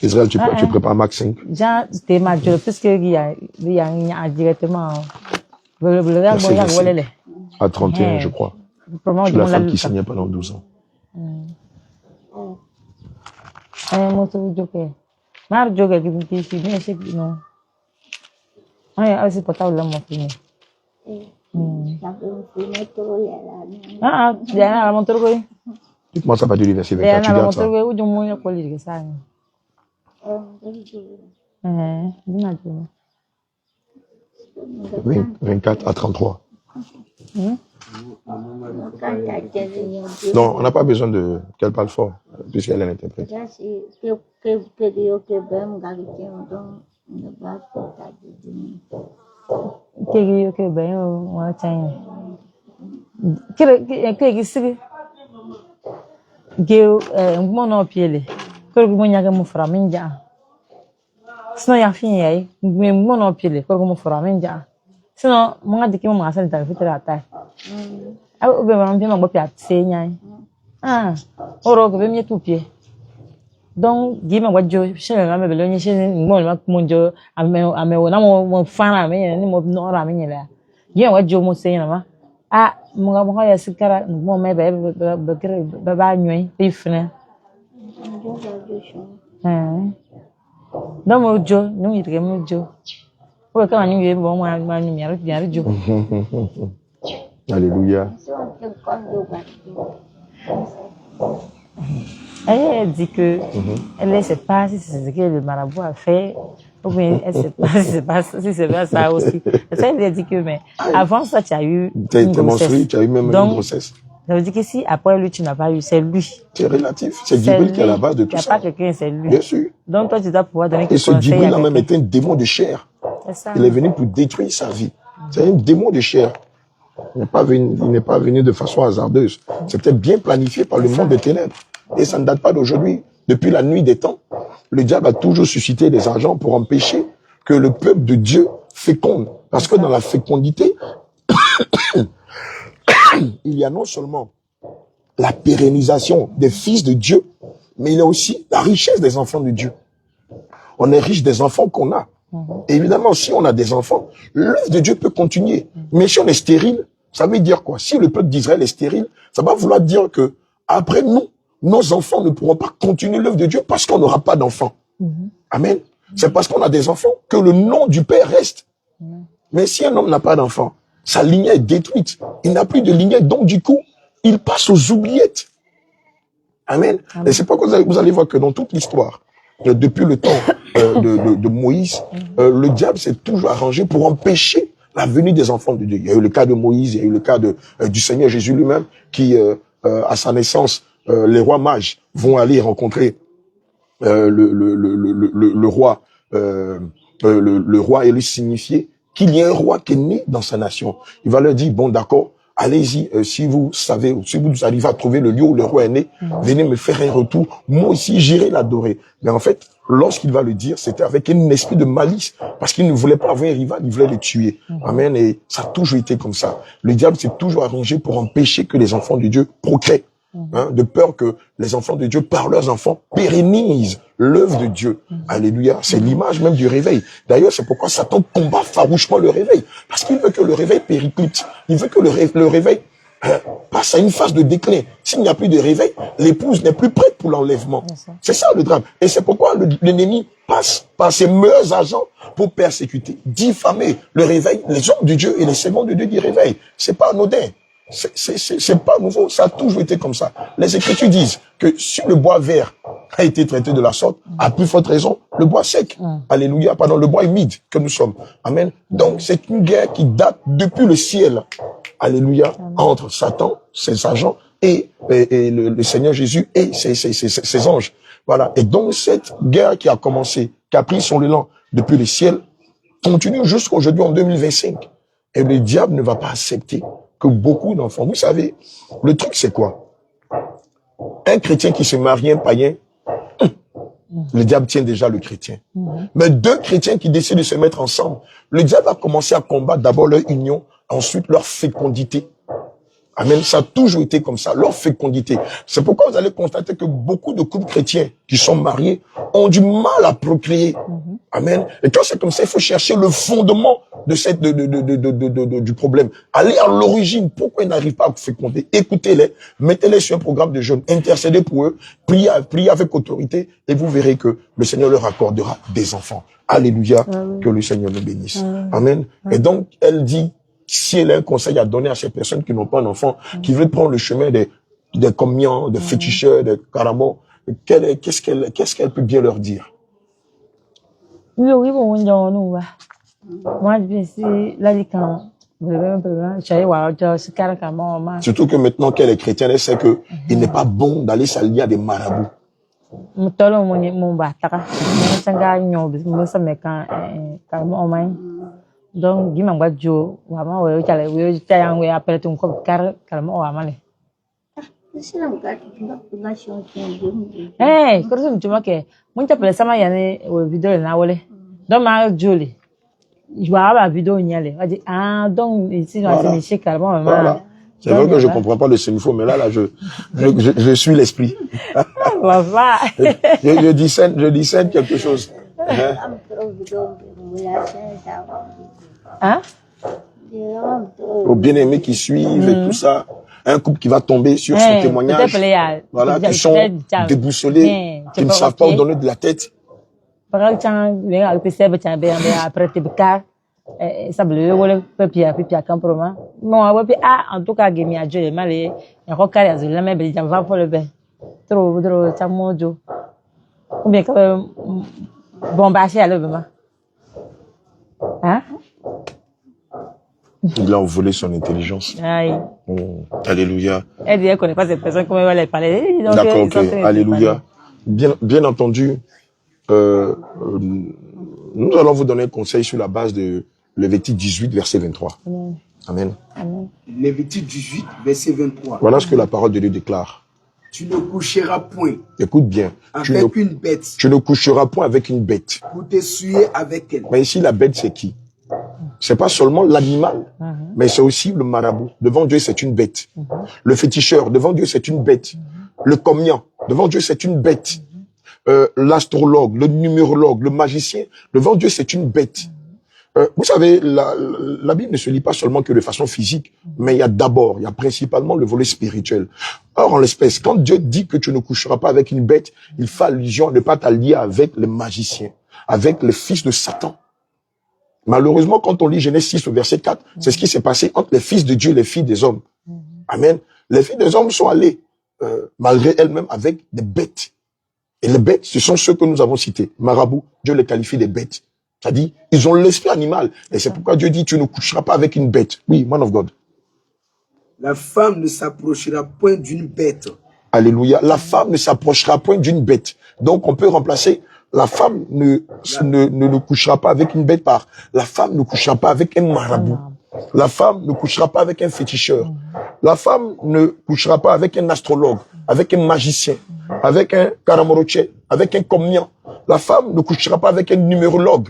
Israël, tu prépares Max 5. À 31, je crois. Je suis la femme qui saignait pendant 12 ans. Dites-moi ça va du verset 24, tu gardes ça. 24 à 33. Non, on n'a pas besoin qu'elle parle fort, puisqu'elle est l'interprète. Sinon, il y a fini, mais mon nom pied, comme mon frère, sinon, mon dit que mon matin est fait la taille. Ah, ou bien, on vient m'en boire c'est ah, oro que bien tout pied. Donc, dis-moi what je chez la même belogne chez mon jo, à mon fan à mes, ni mon nord à mes là. Dis what je mon c'est là. Ah, mon gars, c'est cara, mon mec, baba nuit, pifne. Non, mon jo, non, il est mon jo. Ouais, quand on y bon, moi, bien, jo. Alléluia. Elle dit que elle ne sait pas si c'est ce que le marabout a fait, ou bien elle ne sait pas si c'est pas ça aussi. Elle dit que, mais avant ça, tu as eu une grossesse. Tu as eu même une grossesse. Ça veut dire que si après lui, tu n'as pas eu, c'est lui. C'est relatif. C'est Djibril qui est à la base de tout ça. Il n'y a pas quelqu'un, c'est lui. Bien sûr. Donc toi, tu dois pouvoir donner quelque chose. Et ce Djibril-là même était un démon de chair. Il est venu pour détruire sa vie. C'est un démon de chair. Il n'est pas venu de façon hasardeuse. C'était bien planifié par le monde des ténèbres. Et ça ne date pas d'aujourd'hui. Depuis la nuit des temps, le diable a toujours suscité des agents pour empêcher que le peuple de Dieu féconde. Parce que dans la fécondité, il y a non seulement la pérennisation des fils de Dieu, mais il y a aussi la richesse des enfants de Dieu. On est riche des enfants qu'on a. Et évidemment, si on a des enfants, l'œuvre de Dieu peut continuer. Mais si on est stérile, ça veut dire quoi? Si le peuple d'Israël est stérile, ça va vouloir dire que après nous, nos enfants ne pourront pas continuer l'œuvre de Dieu parce qu'on n'aura pas d'enfants. Amen. C'est parce qu'on a des enfants que le nom du Père reste. Mais si un homme n'a pas d'enfant, sa lignée est détruite. Il n'a plus de lignée, donc du coup, il passe aux oubliettes. Amen. Et c'est pourquoi vous allez voir que dans toute l'histoire, depuis le temps de Moïse, le diable s'est toujours arrangé pour empêcher la venue des enfants de Dieu. Il y a eu le cas de Moïse, il y a eu le cas du Seigneur Jésus lui-même, qui, à sa naissance, les rois mages vont aller rencontrer le roi. Le roi et lui signifier qu'il y a un roi qui est né dans sa nation. Il va leur dire, bon d'accord, allez-y, si vous savez, si vous arrivez à trouver le lieu où le roi est né, venez me faire un retour, moi aussi j'irai l'adorer. Mais en fait, lorsqu'il va le dire, c'était avec un esprit de malice, parce qu'il ne voulait pas avoir un rival, il voulait les tuer. Amen, et ça a toujours été comme ça. Le diable s'est toujours arrangé pour empêcher que les enfants de Dieu procréent. De peur que les enfants de Dieu, par leurs enfants, pérennisent l'œuvre de Dieu. Alléluia. C'est l'image même du réveil. D'ailleurs, c'est pourquoi Satan combat farouchement le réveil. Parce qu'il veut que le réveil périclite. Il veut que le réveil passe à une phase de déclin. S'il n'y a plus de réveil, l'épouse n'est plus prête pour l'enlèvement. C'est ça le drame. Et c'est pourquoi l'ennemi passe par ses meilleurs agents pour persécuter, diffamer le réveil, les hommes de Dieu et les servants de Dieu du réveil. C'est pas anodin. C'est pas nouveau, ça a toujours été comme ça. Les Écritures disent que si le bois vert a été traité de la sorte, à plus forte raison, le bois sec, alléluia, pardon, le bois humide que nous sommes. Amen. Donc c'est une guerre qui date depuis le ciel, alléluia, entre Satan, ses agents, et le Seigneur Jésus et ses anges. Voilà. Et donc, cette guerre qui a commencé, qui a pris son élan depuis le ciel, continue jusqu'à aujourd'hui en 2025. Et le diable ne va pas accepter que beaucoup d'enfants... Vous savez, le truc, c'est quoi? Un chrétien qui se marie, un païen, le diable tient déjà le chrétien. Mais deux chrétiens qui décident de se mettre ensemble, le diable va commencer à combattre d'abord leur union, ensuite leur fécondité. Amen. Ça a toujours été comme ça, leur fécondité. C'est pourquoi vous allez constater que beaucoup de couples chrétiens qui sont mariés ont du mal à procréer. Amen. Et quand c'est comme ça, il faut chercher le fondement de cette, du problème. Aller à l'origine. Pourquoi ils n'arrivent pas à féconder? Écoutez-les, mettez-les sur un programme de jeûne, intercédez pour eux, priez avec autorité, et vous verrez que le Seigneur leur accordera des enfants. Alléluia. Que le Seigneur nous bénisse. Amen. Et donc, elle dit, si elle a un conseil à donner à ces personnes qui n'ont pas un qui veulent prendre le chemin des communions, des féticheurs, des caramos, qu'est-ce qu'elle peut bien leur dire? Moi, surtout que maintenant qu'elle est chrétienne, elle sait que il n'est pas bon d'aller s'allier à des marabouts. Donc, dis-moi, moi, Joe, maman, ouais, tu as un appel ton corps, car, calme, oh, amale. Eh, quand tu m'as que, mon t'appelle ça, ma yane, ou vidéo, na wole. Donc, ma Jolie, je vois la vidéo, il y a les. Ah, donc, ici, dans ces métiers, calme, maman. C'est vrai que je comprends pas le sémifo, mais là, je suis l'esprit. Je discerne quelque chose. Hein? Aux bien-aimés qui suivent et tout ça. Un couple qui va tomber sur son témoignage. Voilà, qui sont déboussolés, qui ne savent pas où donner de la tête. Hein? Il a envolé son intelligence. Alléluia. Elle dit qu'elle connaît pas cette personne, comment elle va parler. D'accord, ok. Alléluia. Bien entendu, nous allons vous donner un conseil sur la base de Lévitique 18, verset 23. Amen. Lévitique 18, verset 23. Voilà ce que la parole de Dieu déclare. Tu ne coucheras point. Écoute bien. Avec une bête. Tu ne coucheras point avec une bête. Pour t'essuyer avec elle. Mais ici, la bête, c'est qui? C'est pas seulement l'animal, mais c'est aussi le marabout. Devant Dieu, c'est une bête. Le féticheur, devant Dieu, c'est une bête. Le communiant, devant Dieu, c'est une bête. L'astrologue, le numérologue, le magicien, devant Dieu, c'est une bête. Vous savez, la Bible ne se lit pas seulement que de façon physique, mais il y a principalement le volet spirituel. Or, en l'espèce, quand Dieu dit que tu ne coucheras pas avec une bête, il fait allusion à ne pas t'allier avec les magiciens, avec les fils de Satan. Malheureusement, quand on lit Genèse 6 au verset 4, c'est ce qui s'est passé entre les fils de Dieu et les filles des hommes. Amen. Les filles des hommes sont allées, malgré elles-mêmes, avec des bêtes. Et les bêtes, ce sont ceux que nous avons cités. Marabout, Dieu les qualifie des bêtes. C'est-à-dire, ils ont l'esprit animal. Et c'est pourquoi Dieu dit, tu ne coucheras pas avec une bête. Oui, man of God. La femme ne s'approchera point d'une bête. Alléluia. La femme ne s'approchera point d'une bête. Donc, on peut remplacer, la femme ne couchera pas avec une bête par, la femme ne couchera pas avec un marabout. La femme ne couchera pas avec un féticheur. La femme ne couchera pas avec un astrologue, avec un magicien, avec un karamoroche, avec un communiant. La femme ne couchera pas avec un numérologue,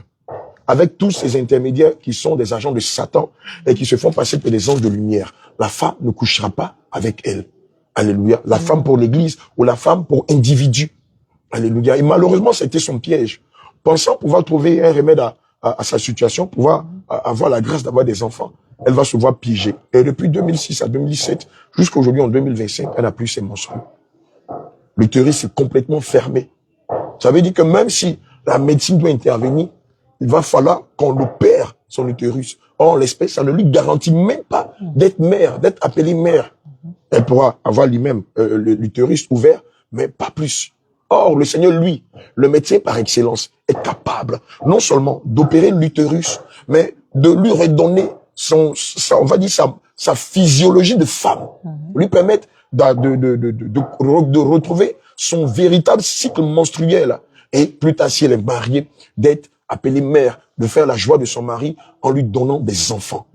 avec tous ces intermédiaires qui sont des agents de Satan et qui se font passer pour des anges de lumière. La femme ne couchera pas avec elle. Alléluia. La femme pour l'église ou la femme pour individu. Alléluia. Et malheureusement, c'était son piège. Pensant pouvoir trouver un remède à sa situation, pouvoir avoir la grâce d'avoir des enfants, elle va se voir piégée. Et depuis 2006 à 2017, jusqu'à aujourd'hui en 2025, elle n'a plus ses menstrues. L'utérus est complètement fermé. Ça veut dire que même si la médecine doit intervenir, il va falloir qu'on opère son utérus. Or, l'espèce, ça ne lui garantit même pas d'être mère, d'être appelée mère. Elle pourra avoir lui-même l'utérus ouvert, mais pas plus. Or, le Seigneur, lui, le médecin par excellence, est capable non seulement d'opérer l'utérus, mais de lui redonner on va dire sa physiologie de femme, lui permettre de retrouver son véritable cycle menstruel. Et plus tard, si elle est mariée, d'être appelée mère, de faire la joie de son mari en lui donnant des enfants.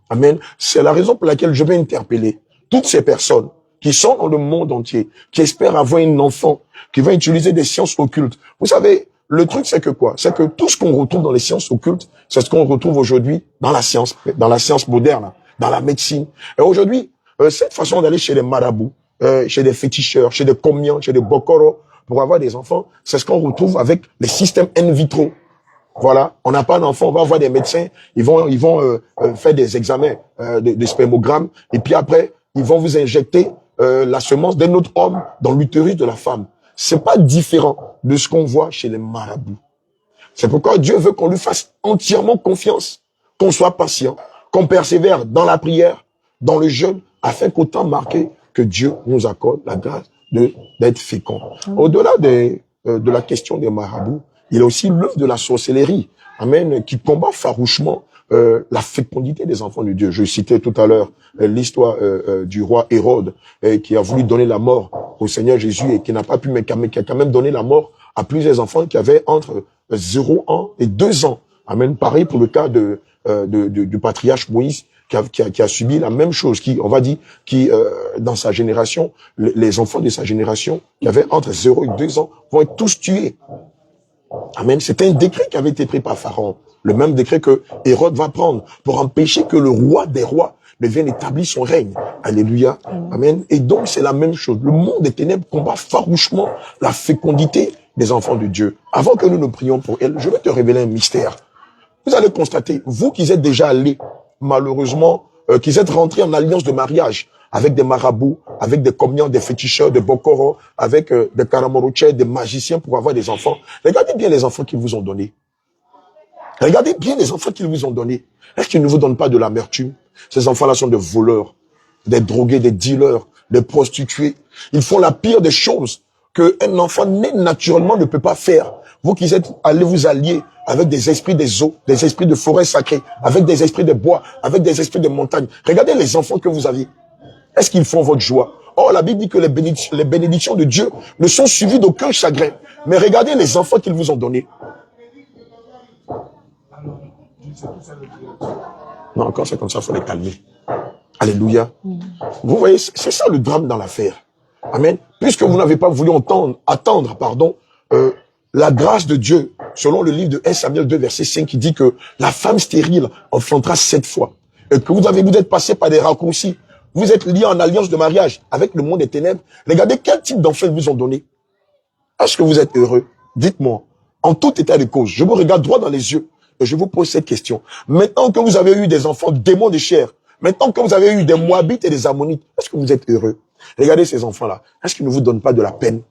Amen. C'est la raison pour laquelle je vais interpeller toutes ces personnes qui sont dans le monde entier, qui espèrent avoir un enfant, qui va utiliser des sciences occultes. Vous savez, le truc, c'est que quoi? C'est que tout ce qu'on retrouve dans les sciences occultes, c'est ce qu'on retrouve aujourd'hui dans la science moderne, dans la médecine. Et aujourd'hui, cette façon d'aller chez les marabouts, chez des féticheurs, chez des comians, chez des bokoro, pour avoir des enfants, c'est ce qu'on retrouve avec les systèmes in vitro. Voilà, on n'a pas d'enfant, on va voir des médecins, ils vont faire des examens de spermogramme, et puis après, ils vont vous injecter la semence d'un autre homme dans l'utérus de la femme. C'est pas différent de ce qu'on voit chez les marabouts. C'est pourquoi Dieu veut qu'on lui fasse entièrement confiance, qu'on soit patient, qu'on persévère dans la prière, dans le jeûne, afin qu'au temps marqué, que Dieu nous accorde la grâce d'être fécond. Au-delà de la question des marabouts, il y a aussi l'œuvre de la sorcellerie, amen, qui combat farouchement la fécondité des enfants de Dieu. Je citais tout à l'heure l'histoire du roi Hérode qui a voulu donner la mort au Seigneur Jésus et qui n'a pas pu, mais qui a quand même donné la mort à plusieurs enfants qui avaient entre 0 ans et 2 ans. Amen. Pareil pour le cas du patriarche Moïse qui a subi la même chose, qui dans sa génération, les enfants de sa génération qui avaient entre 0 et 2 ans vont être tous tués. Amen. C'était un décret qui avait été pris par Pharaon. Le même décret que Hérode va prendre pour empêcher que le roi des rois ne vienne établir son règne. Alléluia. Amen. Et donc, c'est la même chose. Le monde des ténèbres combat farouchement la fécondité des enfants de Dieu. Avant que nous ne prions pour elle, je vais te révéler un mystère. Vous allez constater, vous qui êtes déjà allés, malheureusement, qui êtes rentrés en alliance de mariage avec des marabouts, avec des comians, des féticheurs, des bokoro, avec des karamorochais, des magiciens pour avoir des enfants. Regardez bien les enfants qu'ils vous ont donnés. Regardez bien les enfants qu'ils vous ont donnés. Est-ce qu'ils ne vous donnent pas de l'amertume? Ces enfants-là sont des voleurs, des drogués, des dealers, des prostituées. Ils font la pire des choses qu'un enfant né naturellement ne peut pas faire. Vous qui êtes allés vous allier avec des esprits des eaux, des esprits de forêt sacrée, avec des esprits de bois, avec des esprits de montagne. Regardez les enfants que vous aviez. Est-ce qu'ils font votre joie? Or, la Bible dit que les bénédictions de Dieu ne sont suivies d'aucun chagrin. Mais regardez les enfants qu'ils vous ont donnés. Non, quand c'est comme ça, il faut les calmer. Alléluia. Vous voyez, c'est ça le drame dans l'affaire. Amen. Puisque vous n'avez pas voulu attendre, la grâce de Dieu, selon le livre de 1 Samuel 2, verset 5, qui dit que la femme stérile enfantera 7 fois. Et que vous êtes passé par des raccourcis. Vous êtes liés en alliance de mariage avec le monde des ténèbres. Regardez quel type d'enfant ils vous ont donné. Est-ce que vous êtes heureux? Dites-moi. En tout état de cause, je vous regarde droit dans les yeux et je vous pose cette question. Maintenant que vous avez eu des enfants démons de chair, maintenant que vous avez eu des Moabites et des Ammonites, est-ce que vous êtes heureux? Regardez ces enfants-là. Est-ce qu'ils ne vous donnent pas de la peine?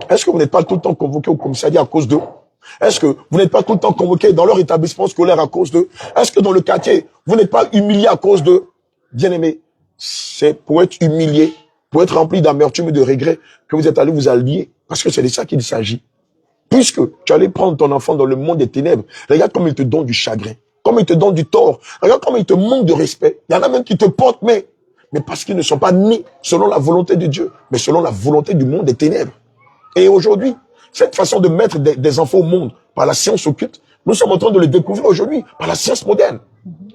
Est-ce que vous n'êtes pas tout le temps convoqué au commissariat à cause d'eux? Est-ce que vous n'êtes pas tout le temps convoqué dans leur établissement scolaire à cause d'eux? Est-ce que dans le quartier, vous n'êtes pas humilié à cause d'eux? Bien-aimés, c'est pour être humilié, pour être rempli d'amertume et de regret que vous êtes allé vous allier. Parce que c'est de ça qu'il s'agit. Puisque tu allais prendre ton enfant dans le monde des ténèbres, regarde comme il te donne du chagrin, comme il te donne du tort, regarde comme il te manque de respect. Il y en a même qui te portent, mais parce qu'ils ne sont pas nés selon la volonté de Dieu, mais selon la volonté du monde des ténèbres. Et aujourd'hui, cette façon de mettre des enfants au monde par la science occulte, nous sommes en train de le découvrir aujourd'hui par la science moderne.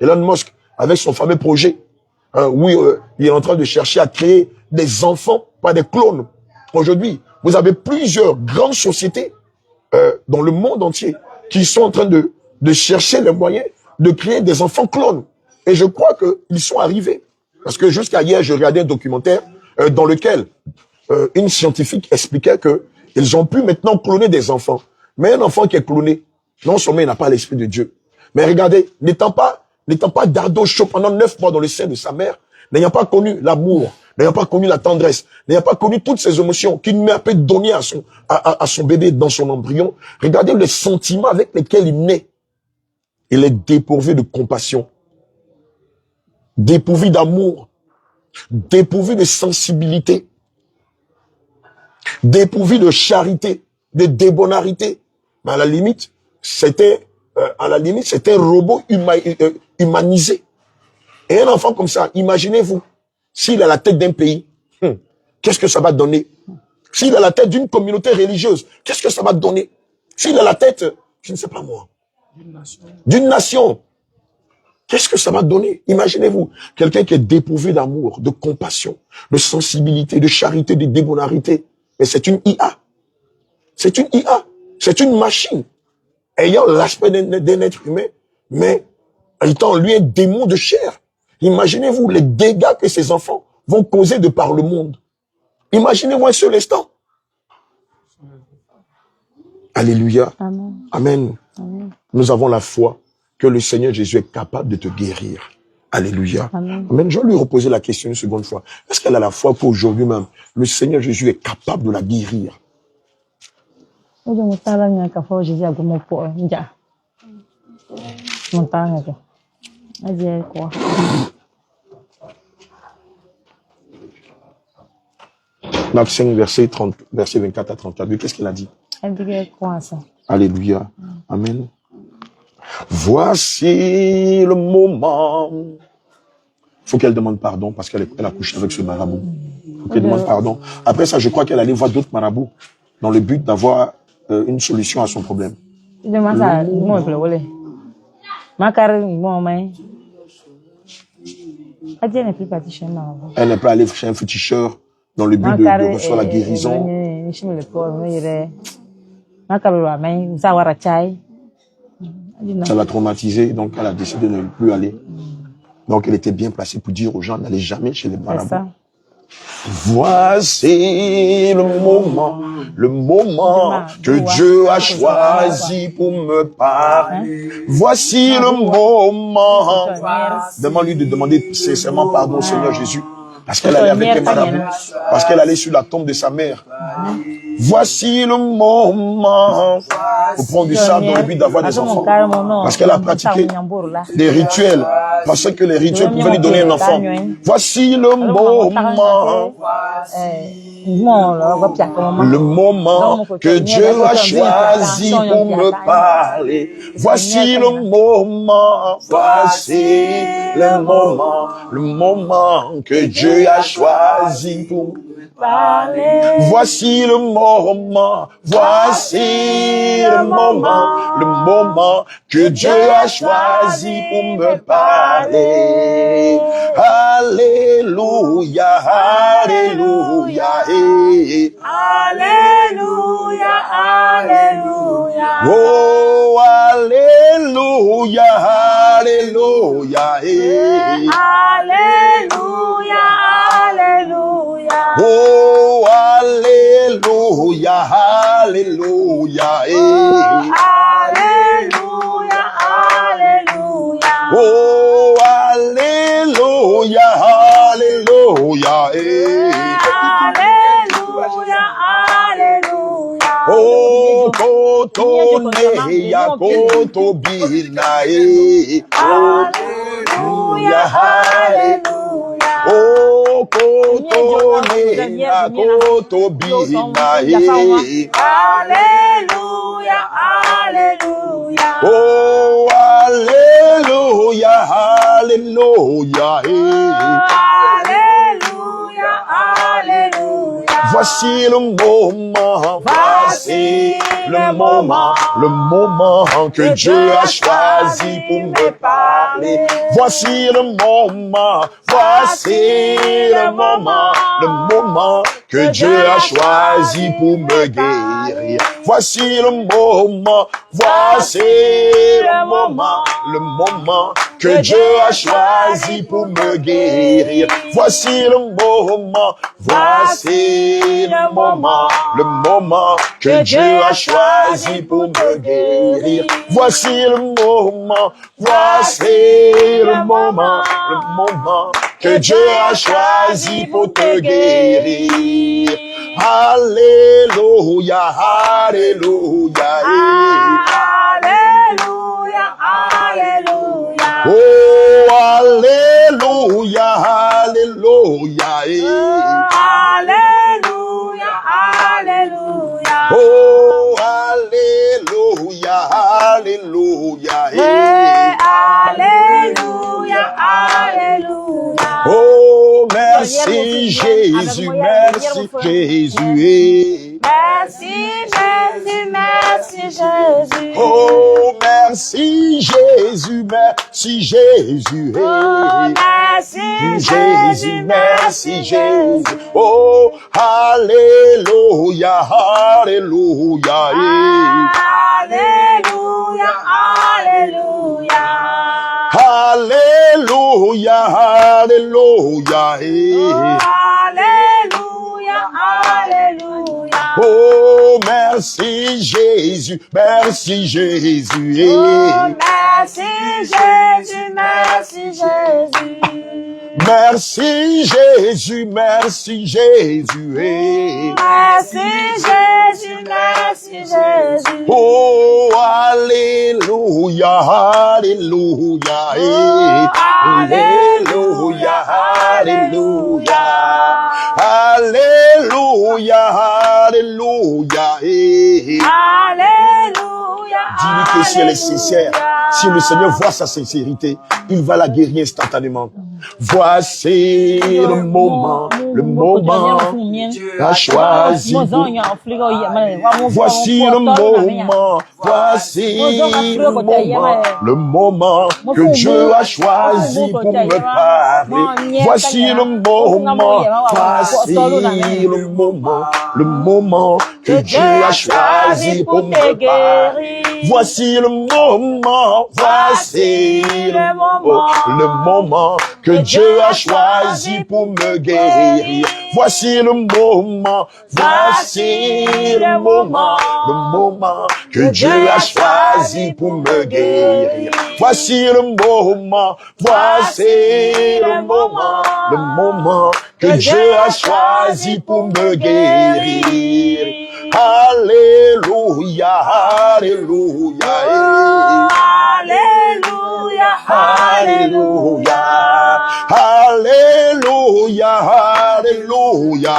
Elon Musk, avec son fameux projet, il est en train de chercher à créer des enfants par des clones. Aujourd'hui, vous avez plusieurs grandes sociétés dans le monde entier qui sont en train de chercher les moyens de créer des enfants clones. Et je crois qu'ils sont arrivés. Parce que jusqu'à hier, je regardais un documentaire dans lequel une scientifique expliquait qu'ils ont pu maintenant cloner des enfants. Mais un enfant qui est cloné, non seulement il n'a pas l'esprit de Dieu, mais regardez, n'étant pas d'ado chaud pendant 9 mois dans le sein de sa mère, n'ayant pas connu l'amour, n'ayant pas connu la tendresse, n'ayant pas connu toutes ces émotions qu'une mère peut donner à son bébé dans son embryon, regardez les sentiments avec lesquels il naît. Il est dépourvu de compassion, dépourvu d'amour, dépourvu de sensibilité, dépourvu de charité, de débonarité. Mais à la limite, c'était un robot humanisé. Et un enfant comme ça, imaginez-vous, s'il a la tête d'un pays, qu'est-ce que ça va donner? S'il a la tête d'une communauté religieuse, qu'est-ce que ça va donner? S'il a la tête, je ne sais pas moi, d'une nation, qu'est-ce que ça va donner? Imaginez-vous, quelqu'un qui est dépourvu d'amour, de compassion, de sensibilité, de charité, de débonarité. Mais c'est une IA. C'est une IA. C'est une machine. Ayant l'aspect d'un être humain, mais étant en lui un démon de chair. Imaginez-vous les dégâts que ces enfants vont causer de par le monde. Imaginez-vous un seul instant. Alléluia. Amen. Amen. Amen. Nous avons la foi que le Seigneur Jésus est capable de te guérir. Alléluia. Amen. Amen. Je vais lui reposer la question une seconde fois. Est-ce qu'elle a la foi qu'aujourd'hui même, le Seigneur Jésus est capable de la guérir? Marc 5, verset 24 à 34. Qu'est-ce qu'il a dit? Alléluia. Amen. Voici le moment. Il faut qu'elle demande pardon parce qu'elle a couché avec ce marabout. Il faut qu'elle demande pardon. Après ça, je crois qu'elle allait voir d'autres marabouts dans le but d'avoir une solution à son problème. Elle n'est pas allée chez un féticheur dans le but de recevoir la guérison. Ça l'a traumatisée, donc elle a décidé de ne plus aller. Donc elle était bien placée pour dire aux gens, n'allez jamais chez les marabouts. Voici le moment que Dieu a choisi pour me parler. Voici le moment. Demande-lui de demander sincèrement pardon au Seigneur Jésus. Parce qu'elle allait avec les marabouts. Parce qu'elle allait sur la tombe de sa mère. Voici le moment pour prendre du sable dans le but d'avoir des enfants. Parce qu'elle a pratiqué des rituels. Parce que les rituels pouvaient lui donner un enfant. Voici le moment. Le moment que Dieu a choisi pour me parler. Voici le moment. Voici le moment que Dieu a choisi pour me parler. Voici le moment. Voici le moment que Dieu a choisi pour me parler. Alléluia, alléluia, alléluia, alléluia. Oh, alléluia, alléluia, alléluia, alléluia. Oh, alléluia, alléluia, alléluia, alléluia. Oh, alléluia, alléluia, alléluia, alléluia. Oh, kotone ya kotobina, alléluia, alléluia. Oh, kotone ya kotobina, alléluia, alléluia. Oh, alléluia, alléluia, alléluia, alléluia. Voici le moment, voici le moment que Dieu a choisi pour me parler. Voici le moment, voici le moment que Dieu a choisi pour me guérir. Voici le moment, voici le moment que Dieu a choisi pour me guérir. Voici le moment, voici le moment que Dieu a choisi pour me guérir. Voici le moment, voici le moment que Dieu a choisi pour te guérir. Alléluia, alléluia, alléluia, alléluia. Oh, alléluia, alléluia, alléluia, alléluia. Oh, alléluia, alléluia, alléluia, alléluia. Oh, Merci Jésus, merci Jésus. Merci Jésus, merci Jésus. Oh, merci Jésus, merci Jésus. Oh, merci Jésus, merci Jésus. Oh, alléluia, alléluia. Alléluia, alléluia. Alléluia, alléluia. Alléluia, alléluia. Oh, merci Jésus, merci Jésus. Oh, merci Jésus, merci Jésus. Merci Jésus, merci Jésus. Merci Jésus, merci Jésus. Oh, alléluia, alléluia. Oh, alléluia, Alléluia, alléluia, alléluia. Alléluia. Dis-lui que si elle est sincère, si le Seigneur voit sa sincérité, il va la guérir instantanément. Voici le moment a choisi. Voici le moment que Dieu a choisi pour me parler. Voici le moment que Dieu a choisi pour me parler. Voici le moment que Dieu a choisi pour me guérir. Voici le moment que Dieu a choisi pour me guérir. Voici le moment que Dieu a choisi pour me guérir. Alléluia, alléluia, Alléluia, alléluia, alléluia, alléluia,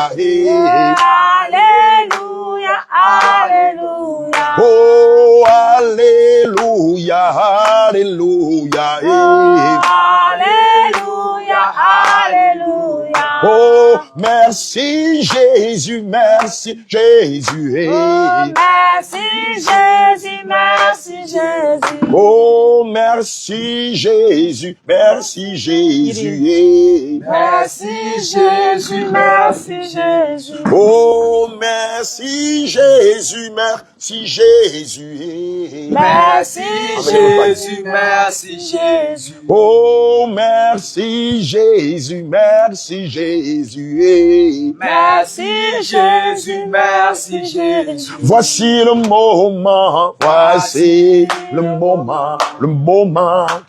Alléluia, alléluia. oh, alléluia, alléluia, Alléluia, alléluia. oh, merci Jésus, merci Jésus. Oh, merci Jésus, merci Jésus. Oh, merci Jésus, merci Jésus. Merci Jésus, merci Jésus. Oh, merci Jésus, merci Jésus. Merci Jésus, merci Jésus. Oh, merci Jésus, merci Jésus. Merci Jésus, merci Jésus. Voici le moment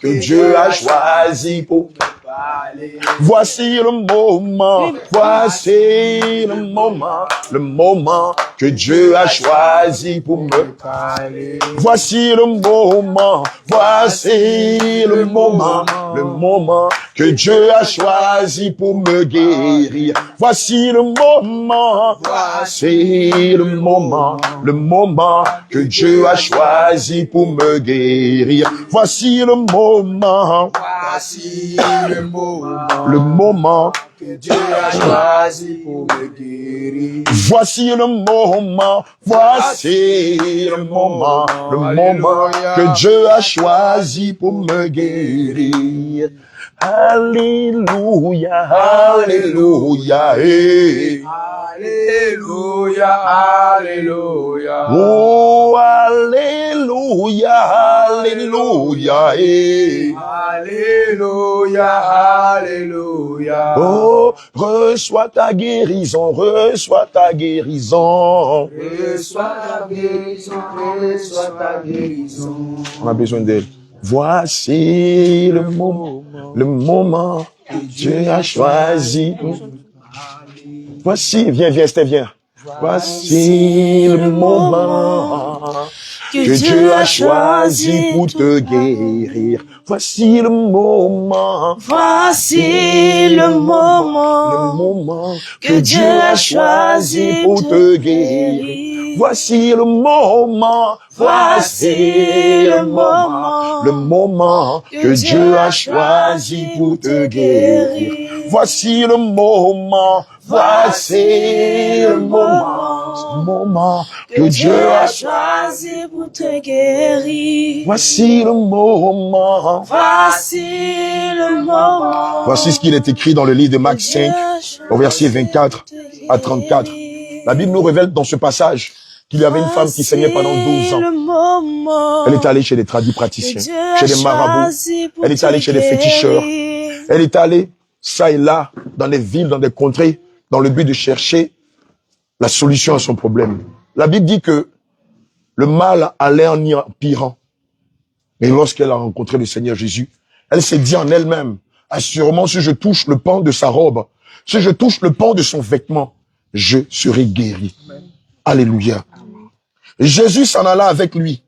que Dieu a choisi pour parler. Voici le moment que Dieu a choisi pour me parler. Voici le moment que Dieu a choisi pour me guérir. Voici le moment que Dieu a choisi pour me guérir. Voici le moment que Dieu a choisi pour me guérir. Voici le moment que Dieu a choisi pour me guérir. Alléluia, alléluia, Alléluia, alléluia. oh, alléluia, alléluia, Alléluia, alléluia. oh, reçois ta guérison, reçois ta guérison. Reçois ta guérison, reçois ta guérison. On a besoin d'elle. Voici le moment que Dieu a choisi. Voici, viens, Esther, viens. Voici le moment que Dieu a choisi pour te guérir. Voici le moment. Voici le moment que Dieu a choisi pour te guérir. Voici le moment. Voici le moment que Dieu a choisi pour te guérir. Voici le moment. Voici le moment que Dieu a choisi pour te guérir. Voici le moment. Voici le moment. Voici ce qu'il est écrit dans le livre de Marc 5, au verset 24 à 34. La Bible nous révèle dans ce passage qu'il y avait une femme qui saignait pendant 12 ans. Elle est allée chez les tradipraticiens, chez les marabouts. Elle est allée chez les féticheurs. Elle est allée, ça et là, dans les villes, dans des contrées, dans le but de chercher la solution à son problème. La Bible dit que le mal allait en y empirant. Et lorsqu'elle a rencontré le Seigneur Jésus, elle s'est dit en elle-même, assurément, si je touche le pan de sa robe, si je touche le pan de son vêtement, je serai guéri. Alléluia. Jésus s'en alla avec lui.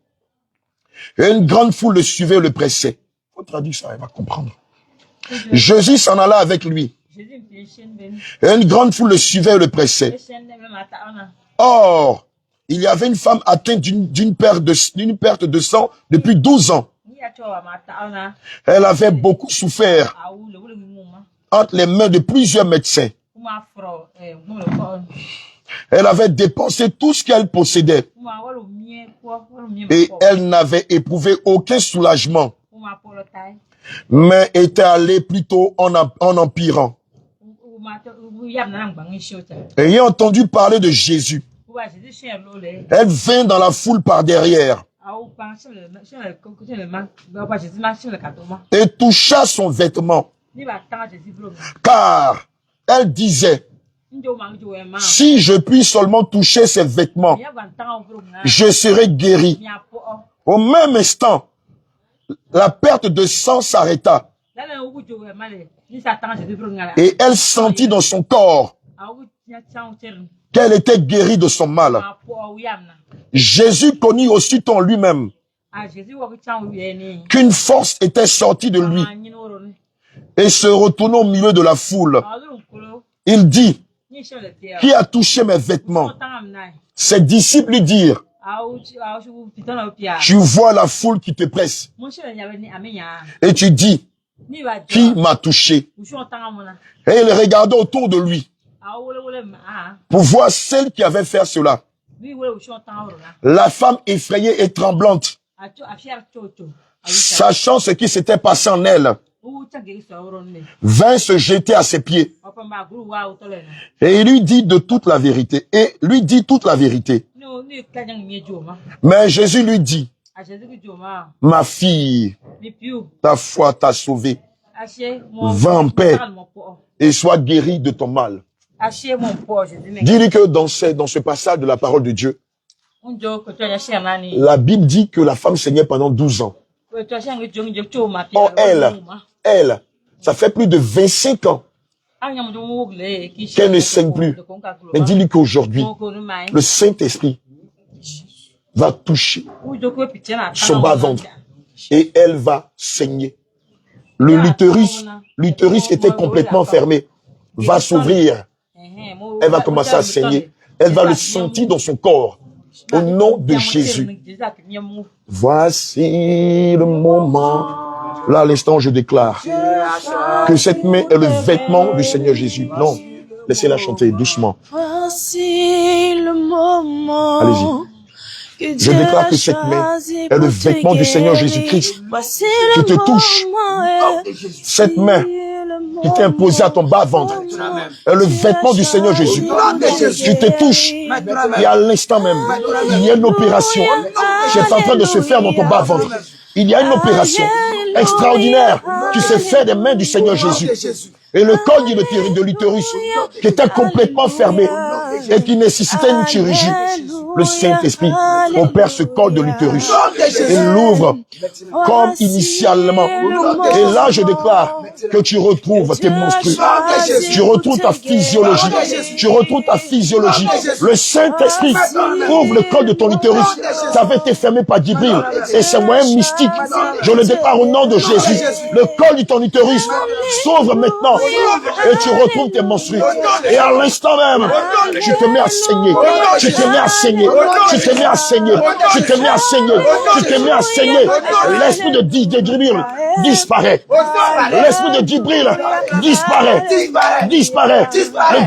Et une grande foule le suivait et le pressait. Faut traduire ça, elle va comprendre. Jésus s'en alla avec lui. Et une grande foule le suivait et le pressait. Or, il y avait une femme atteinte d'une perte de sang depuis 12 ans. Elle avait beaucoup souffert entre les mains de plusieurs médecins. Elle avait dépensé tout ce qu'elle possédait. Et elle n'avait éprouvé aucun soulagement, mais était allée plutôt en empirant. Ayant entendu parler de Jésus, elle vint dans la foule par derrière et toucha son vêtement. Car elle disait, si je puis seulement toucher ses vêtements, je serai guéri. Au même instant, la perte de sang s'arrêta. Et elle sentit dans son corps qu'elle était guérie de son mal. Jésus connut aussitôt en lui-même qu'une force était sortie de lui et se retournant au milieu de la foule, il dit, qui a touché mes vêtements? Ses disciples lui dirent, tu vois la foule qui te presse et tu dis, qui m'a touché? Et il regarda autour de lui pour voir celle qui avait fait cela. La femme effrayée et tremblante, sachant ce qui s'était passé en elle, vint se jeter à ses pieds et lui dit toute la vérité. Mais Jésus lui dit, ma fille, ta foi t'a sauvée. Va en paix et sois guérie de ton mal. Dis-lui que dans ce passage de la parole de Dieu, la Bible dit que la femme saignait pendant 12 ans. Or, elle, ça fait plus de 25 ans qu'elle ne saigne plus. Mais dis-lui qu'aujourd'hui, le Saint-Esprit va toucher son bas-ventre et elle va saigner. L'utérus était complètement fermé, va s'ouvrir. Elle va commencer à saigner. Elle va le sentir dans son corps. Au nom de Jésus. Voici le moment. Là, à l'instant, je déclare que cette main est le vêtement du Seigneur Jésus. Non, laissez-la chanter doucement. Voici le moment. Allez-y. Je déclare que cette main est le vêtement du Seigneur Jésus-Christ qui te touche. Cette main qui t'est imposée à ton bas-ventre est le vêtement du Seigneur Jésus. Tu te touches et à l'instant même, il y a une opération qui est en train de se faire dans ton bas-ventre. Il y a une opération extraordinaire qui se fait des mains du Seigneur Jésus. Et le col de l'utérus qui était complètement fermé et qui nécessitait une chirurgie. Le Saint-Esprit opère ce col de l'utérus et l'ouvre comme initialement. Et là, je déclare que tu retrouves tes menstrues. Tu retrouves ta physiologie. Tu retrouves ta physiologie. Le Saint-Esprit ouvre le col de ton utérus. Ça avait été fermé par Djibril. Et c'est moyen mystique. Je le déclare au nom de Jésus. Le col de ton utérus s'ouvre maintenant. Et tu retrouves tes menstrues. Et à l'instant même, tu te mets à saigner, tu te mets à saigner, tu te mets à saigner, tu te mets à saigner, tu te mets à saigner. L'esprit de Djibril disparaît. L'esprit de Djibril disparaît, disparaît,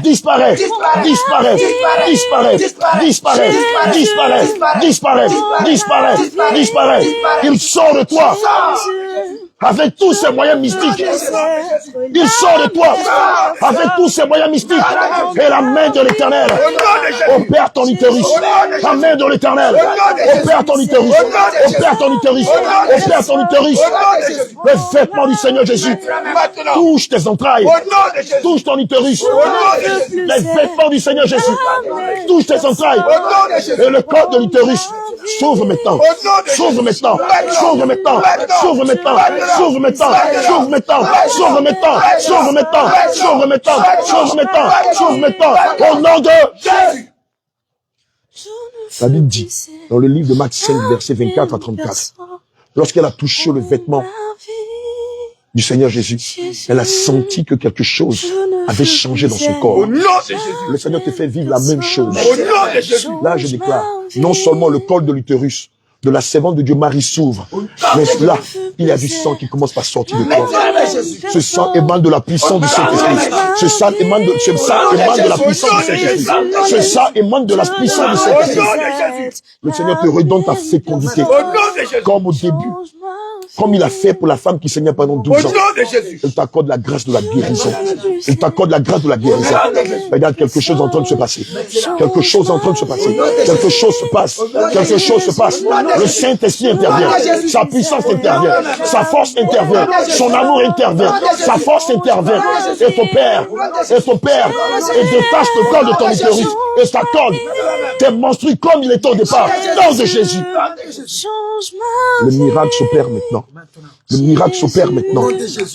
disparaît, disparaît, disparaît, disparaît, disparaît, disparaît, disparaît, disparaît. Il sort de toi avec tous ces moyens mystiques. Il sort de toi avec tous ces moyens mystiques. Et la main de l'Éternel opère ton utérus. La main de l'Éternel opère ton utérus. Opère ton utérus. Opère ton utérus. Le vêtement du Seigneur Jésus touche tes entrailles. Touche ton utérus. Les vêtements du Seigneur Jésus touche tes entrailles. Et le corps de l'utérus s'ouvre maintenant. S'ouvre maintenant. S'ouvre maintenant. S'ouvre maintenant. S'ouvre maintenant, s'ouvre maintenant, s'ouvre maintenant, s'ouvre maintenant, s'ouvre maintenant, s'ouvre maintenant, s'ouvre maintenant, au nom de Jésus. La Bible dit, dans le livre de Marc 5, versets 24 à 34, lorsqu'elle a touché le vêtement du Seigneur Jésus, elle a senti que quelque chose avait changé dans son corps. Le Seigneur te fait vivre la même chose. Là, je déclare, non seulement le col de l'utérus, de la servante de Dieu Marie s'ouvre. Mais là, il y a du sang qui commence par sortir de toi. Ce sang émane de la puissance du Saint-Esprit. Ce sang émane de la puissance du Saint-Esprit. Ce sang émane de la puissance du Saint-Esprit. Le Seigneur te redonne ta fécondité. Comme au début. Comme il a fait pour la femme qui saignait pendant 12 ans. Il t'accorde la grâce de la guérison. Il t'accorde la grâce de la guérison. Regarde, quelque chose est en train de se passer. Quelque chose est en train de se passer. Quelque chose se passe. Quelque chose se passe. Le Saint-Esprit intervient. Sa puissance intervient. Sa force intervient. Son amour intervient. Sa force intervient. Et ton Père, et détache le corps de ton utérus et s'accorde tes menstrues comme il était au départ. Dans de Jésus. Le miracle s'opère maintenant. Le miracle s'opère maintenant.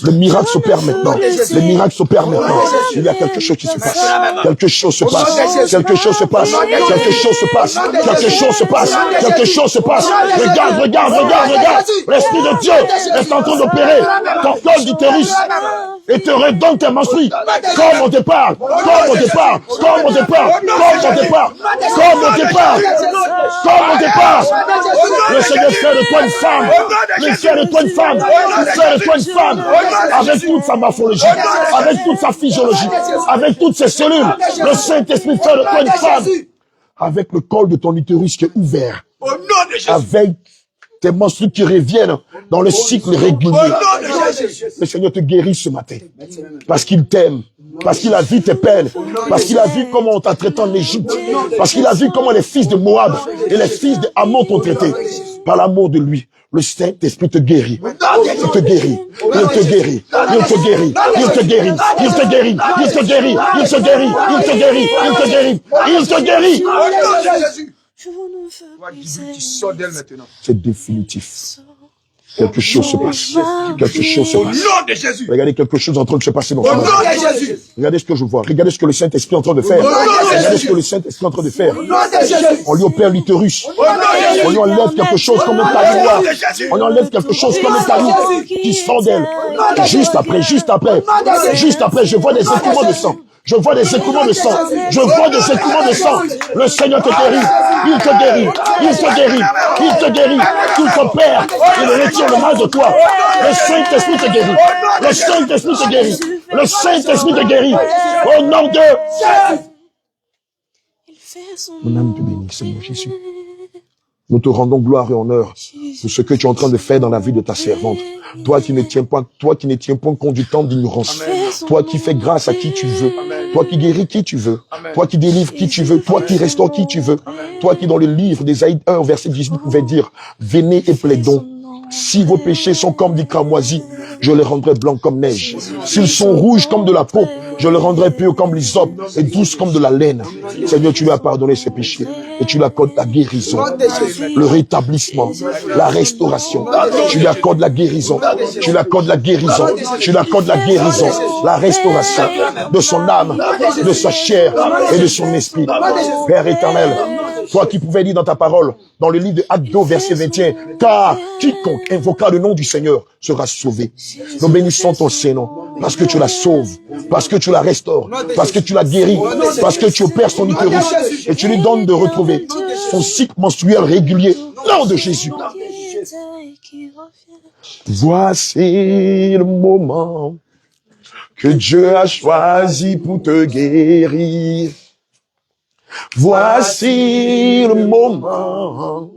Le miracle s'opère maintenant. Le miracle s'opère maintenant. Il y a quelque chose qui se passe. Quelque chose se passe. Quelque chose se passe. Quelque chose se passe. Quelque chose se passe. Quelque chose se passe. Regarde, regarde, regarde, regarde. L'Esprit de Dieu est en train d'opérer ton col d'utérus et te redonne tes menstrues. Comme au départ. Comme au départ. Comme au départ. Comme au départ. Comme au départ. Comme au départ. Le Seigneur fait de toi une femme. Il fait de toi une femme. Il fait de toi une femme. Avec toute sa morphologie. Avec toute sa physiologie. Avec toutes ses cellules. Le Saint-Esprit fait de toi une femme. Avec le col de ton utérus qui est ouvert. Avec tes menstrues qui reviennent dans le cycle régulier. Le Seigneur te guérit ce matin. Parce qu'il t'aime. Parce qu'il a vu tes peines. Parce qu'il a vu comment on t'a traité en Égypte. Parce qu'il a vu comment les fils de Moab et les fils de Ammon t'ont traité. Par l'amour de lui, le Saint-Esprit te guérit. Il te guérit. Il te guérit. Il te guérit. Il te guérit. Il te guérit. Il te guérit. Il te guérit. Il te guérit. Il te guérit. Il te guérit. C'est définitif. Quelque chose se passe. Quelque chose se passe. Regardez, quelque chose est en train de se passer dans ton monde. Regardez ce que je vois. Regardez ce que le Saint-Esprit est en train de faire. Regardez ce que le Saint-Esprit est en train de faire. On lui opère l'utérus. On lui enlève quelque chose comme un talon noir. On lui enlève quelque chose comme un talon qui sort d'elle. Juste après, je vois des écoulements de sang. Je vois des écoulements de sang. Je vois des écoulements de sang. Le Seigneur te guérit. Il te guérit. Il te guérit. Il te guérit. Il t'opère. Il retire le mal de toi. Le Saint-Esprit te guérit. Le Saint-Esprit te guérit. Le Saint-Esprit te guérit. Au nom de Jésus. Mon âme te bénit, Seigneur Jésus. Nous te rendons gloire et honneur de ce que tu es en train de faire dans la vie de ta servante. Toi qui ne tiens point compte du temps d'ignorance. Toi qui fais grâce à qui tu veux. Toi qui guéris qui tu veux. Toi qui délivres qui tu veux. Toi qui restaures qui tu veux. Toi qui dans le livre d'Ésaïe 1, verset 18, pouvait dire, venez et plaidons. Si vos péchés sont comme du cramoisi, je les rendrai blancs comme neige. S'ils sont rouges comme de la peau, je les rendrai purs comme l'hysope et douces comme de la laine. Seigneur, tu lui as pardonné ses péchés et tu lui accordes la guérison, le rétablissement, la restauration. Tu lui accordes la guérison, tu lui accordes la guérison, tu lui accordes la guérison, la restauration de son âme, de sa chair et de son esprit. Père éternel, toi qui pouvais lire dans ta parole, dans le livre de Actes 2, verset 21, car quiconque invoquera le nom du Seigneur sera sauvé. Nous bénissons ton Saint-Nom parce que tu la sauves, parce que tu la restaures, parce que tu la guéris, parce que tu opères son utérus et tu lui donnes de retrouver son cycle menstruel régulier. Nom de Jésus. Voici le moment que Dieu a choisi pour te guérir. Voici le moment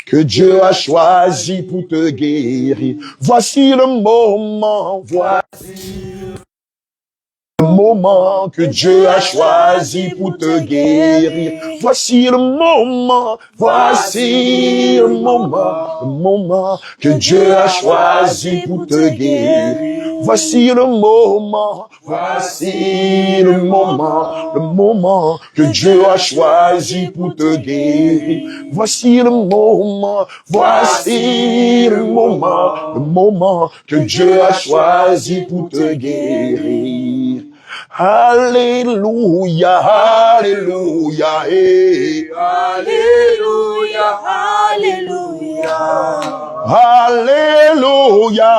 que Dieu a choisi pour te guérir. Voici le moment, voici le moment que Dieu a choisi pour te guérir. Voici le moment que Dieu a choisi pour te guérir. Voici le moment que Dieu a choisi pour te guérir. Voici le moment que Dieu a choisi pour te guérir. Alléluia, alléluia, eh. Alléluia, alléluia. Alléluia,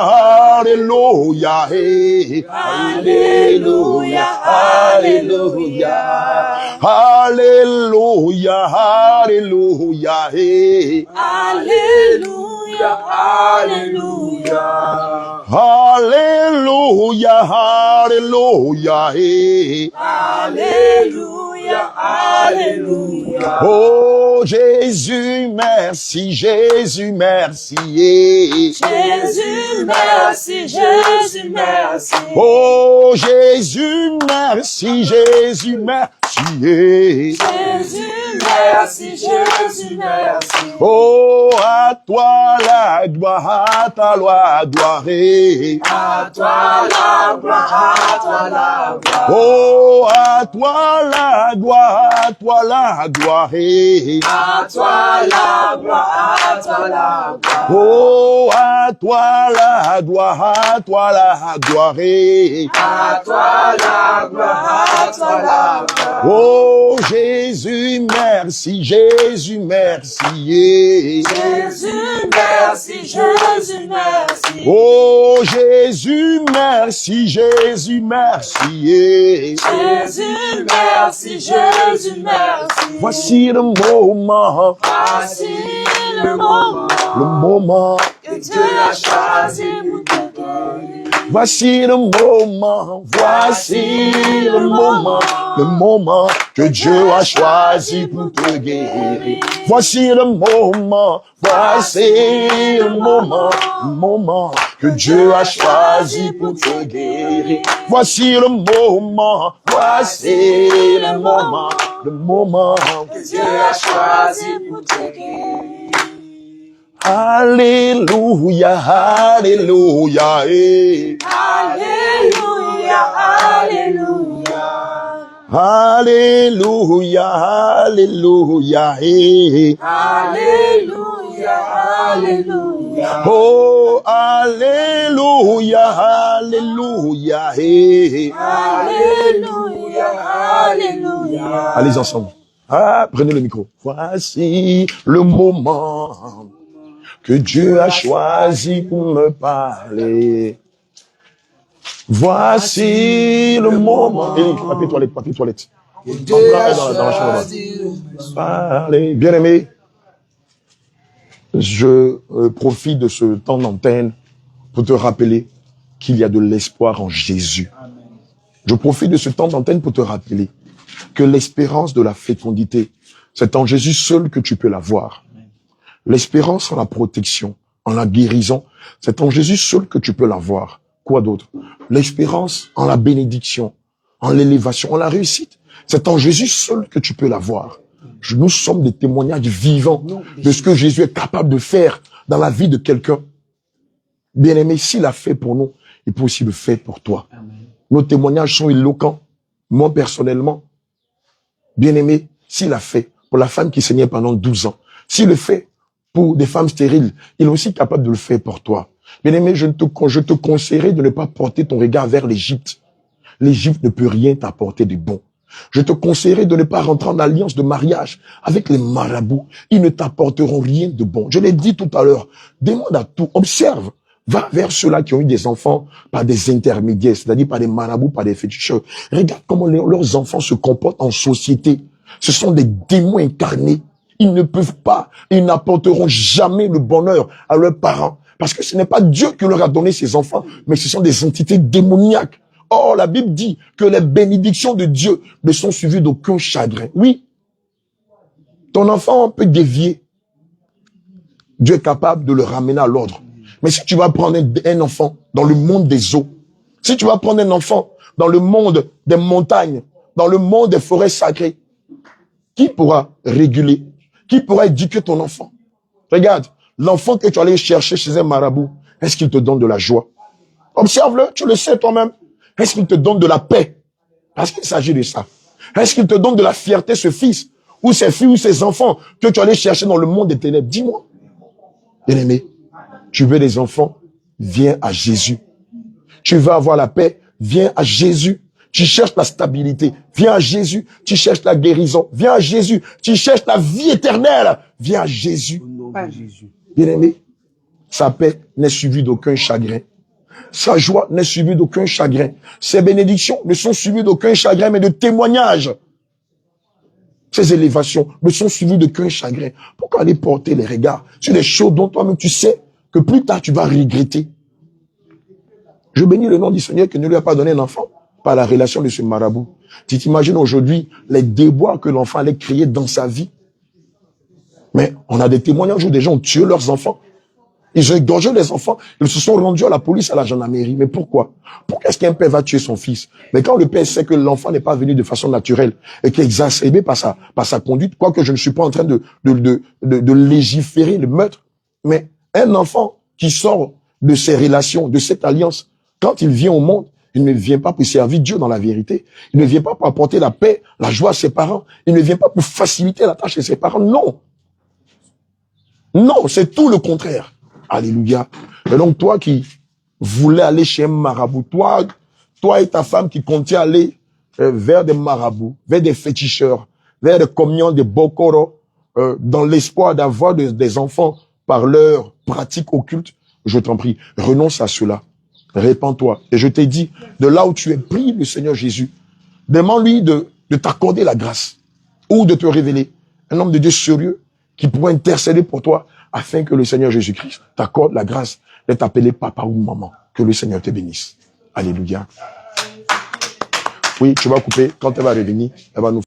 alléluia, eh. Alléluia, alléluia. Alléluia, alléluia, eh. Alléluia, alléluia. Alléluia, alléluia, eh. Alléluia, alléluia. Oh Jésus, merci, Jésus, merci, eh. Jésus, merci, Jésus, merci. Oh Jésus, merci, Jésus, merci, eh. Jésus, merci, Jésus, merci. Oh, à toi la gloire, à ta gloire, eh. À toi la gloire, à toi la gloire. Oh, à toi la gloire, à toi la gloire, eh. À toi la gloire, à toi la gloire. Oh, à toi la gloire, à toi la gloire, eh. À toi la gloire, à toi la gloire. Oh, Jésus, merci, Jésus, merci, eh. Jésus, merci, Jésus, merci. Oh, Jésus, merci, Jésus, merci, eh. Jésus, merci, Jésus, merci. Voici le moment, Voici le moment que Dieu a choisi pour te guérir. voici le moment que Dieu a choisi pour te guérir. Voici le moment que Dieu a choisi pour te guérir. Voici le moment Que Dieu a choisi pour te guérir. Alléluia, alléluia, eh. Alléluia, alléluia. Alléluia, alléluia, eh. Alléluia, alléluia. Oh, alléluia, alléluia, eh. Alléluia, alléluia. Allez ensemble. Ah, prenez le micro. Voici le moment que Dieu a choisi pour me parler. Voici le moment. Papier toilette. Dieu a dans la chambre. Parlez. Bien-aimé, je profite de ce temps d'antenne pour te rappeler qu'il y a de l'espoir en Jésus. Je profite de ce temps d'antenne pour te rappeler que l'espérance de la fécondité, c'est en Jésus seul que tu peux la voir. L'espérance en la protection, en la guérison, c'est en Jésus seul que tu peux la voir. Quoi d'autre? L'espérance en la bénédiction, en l'élévation, en la réussite, c'est en Jésus seul que tu peux la voir. Nous sommes des témoignages vivants de ce que Jésus est capable de faire dans la vie de quelqu'un. Bien-aimé, s'il a fait pour nous, il peut aussi le faire pour toi. Nos témoignages sont éloquents. Moi, personnellement, bien-aimé, s'il a fait pour la femme qui saignait pendant 12 ans, s'il le fait pour des femmes stériles, il est aussi capable de le faire pour toi. Bien-aimé, je te conseillerais de ne pas porter ton regard vers l'Égypte. L'Égypte ne peut rien t'apporter de bon. Je te conseillerais de ne pas rentrer en alliance de mariage avec les marabouts. Ils ne t'apporteront rien de bon. Je l'ai dit tout à l'heure. Demande à tout. Observe. Va vers ceux-là qui ont eu des enfants par des intermédiaires, c'est-à-dire par des marabouts, par des féticheurs. Regarde comment leurs enfants se comportent en société. Ce sont des démons incarnés. Ils ne peuvent pas, ils n'apporteront jamais le bonheur à leurs parents. Parce que ce n'est pas Dieu qui leur a donné ces enfants, mais ce sont des entités démoniaques. Or, la Bible dit que les bénédictions de Dieu ne sont suivies d'aucun chagrin. Oui, ton enfant peut dévier. Dieu est capable de le ramener à l'ordre. Mais si tu vas prendre un enfant dans le monde des eaux, si tu vas prendre un enfant dans le monde des montagnes, dans le monde des forêts sacrées, qui pourra réguler? Qui pourra éduquer ton enfant? Regarde, l'enfant que tu allais chercher chez un marabout, est-ce qu'il te donne de la joie? Observe-le, tu le sais toi-même. Est-ce qu'il te donne de la paix? Parce qu'il s'agit de ça. Est-ce qu'il te donne de la fierté, ce fils, ou ces filles, ou ces enfants que tu allais chercher dans le monde des ténèbres? Dis-moi. Bien-aimé, tu veux des enfants? Viens à Jésus. Tu veux avoir la paix? Viens à Jésus. Tu cherches la stabilité? Viens à Jésus. Tu cherches la guérison? Viens à Jésus. Tu cherches la vie éternelle? Viens à Jésus. Bien-aimé, sa paix n'est suivie d'aucun chagrin. Sa joie n'est suivie d'aucun chagrin. Ses bénédictions ne sont suivies d'aucun chagrin, mais de témoignages. Ces élévations ne sont suivies d'aucun chagrin. Pourquoi aller porter les regards sur des choses dont toi-même tu sais que plus tard tu vas regretter? Je bénis le nom du Seigneur qui ne lui a pas donné un enfant par la relation de ce marabout. Tu t'imagines aujourd'hui les déboires que l'enfant allait créer dans sa vie. Mais on a des témoignages où des gens ont tué leurs enfants. Ils ont égorgé les enfants. Ils se sont rendus à la police, à la gendarmerie. Mais pourquoi? Pourquoi est-ce qu'un père va tuer son fils? Mais quand le père sait que l'enfant n'est pas venu de façon naturelle et qu'il est exacerbé par sa conduite, quoique je ne suis pas en train de légiférer le meurtre, mais un enfant qui sort de ces relations, de cette alliance, quand il vient au monde, il ne vient pas pour servir Dieu dans la vérité. Il ne vient pas pour apporter la paix, la joie à ses parents. Il ne vient pas pour faciliter la tâche de ses parents. Non. Non, c'est tout le contraire. Alléluia. Et donc, toi qui voulais aller chez un marabout, toi et ta femme qui comptiez aller vers des marabouts, vers des féticheurs, vers des communions, des bokoro, dans l'espoir d'avoir des enfants par leur pratique occulte, je t'en prie, renonce à cela. Répands-toi. Et je t'ai dit, de là où tu es, prie le Seigneur Jésus. Demande-lui de t'accorder la grâce ou de te révéler un homme de Dieu sérieux qui pourra intercéder pour toi afin que le Seigneur Jésus-Christ t'accorde la grâce de t'appeler papa ou maman. Que le Seigneur te bénisse. Alléluia. Oui, tu vas couper. Quand elle va revenir, elle va nous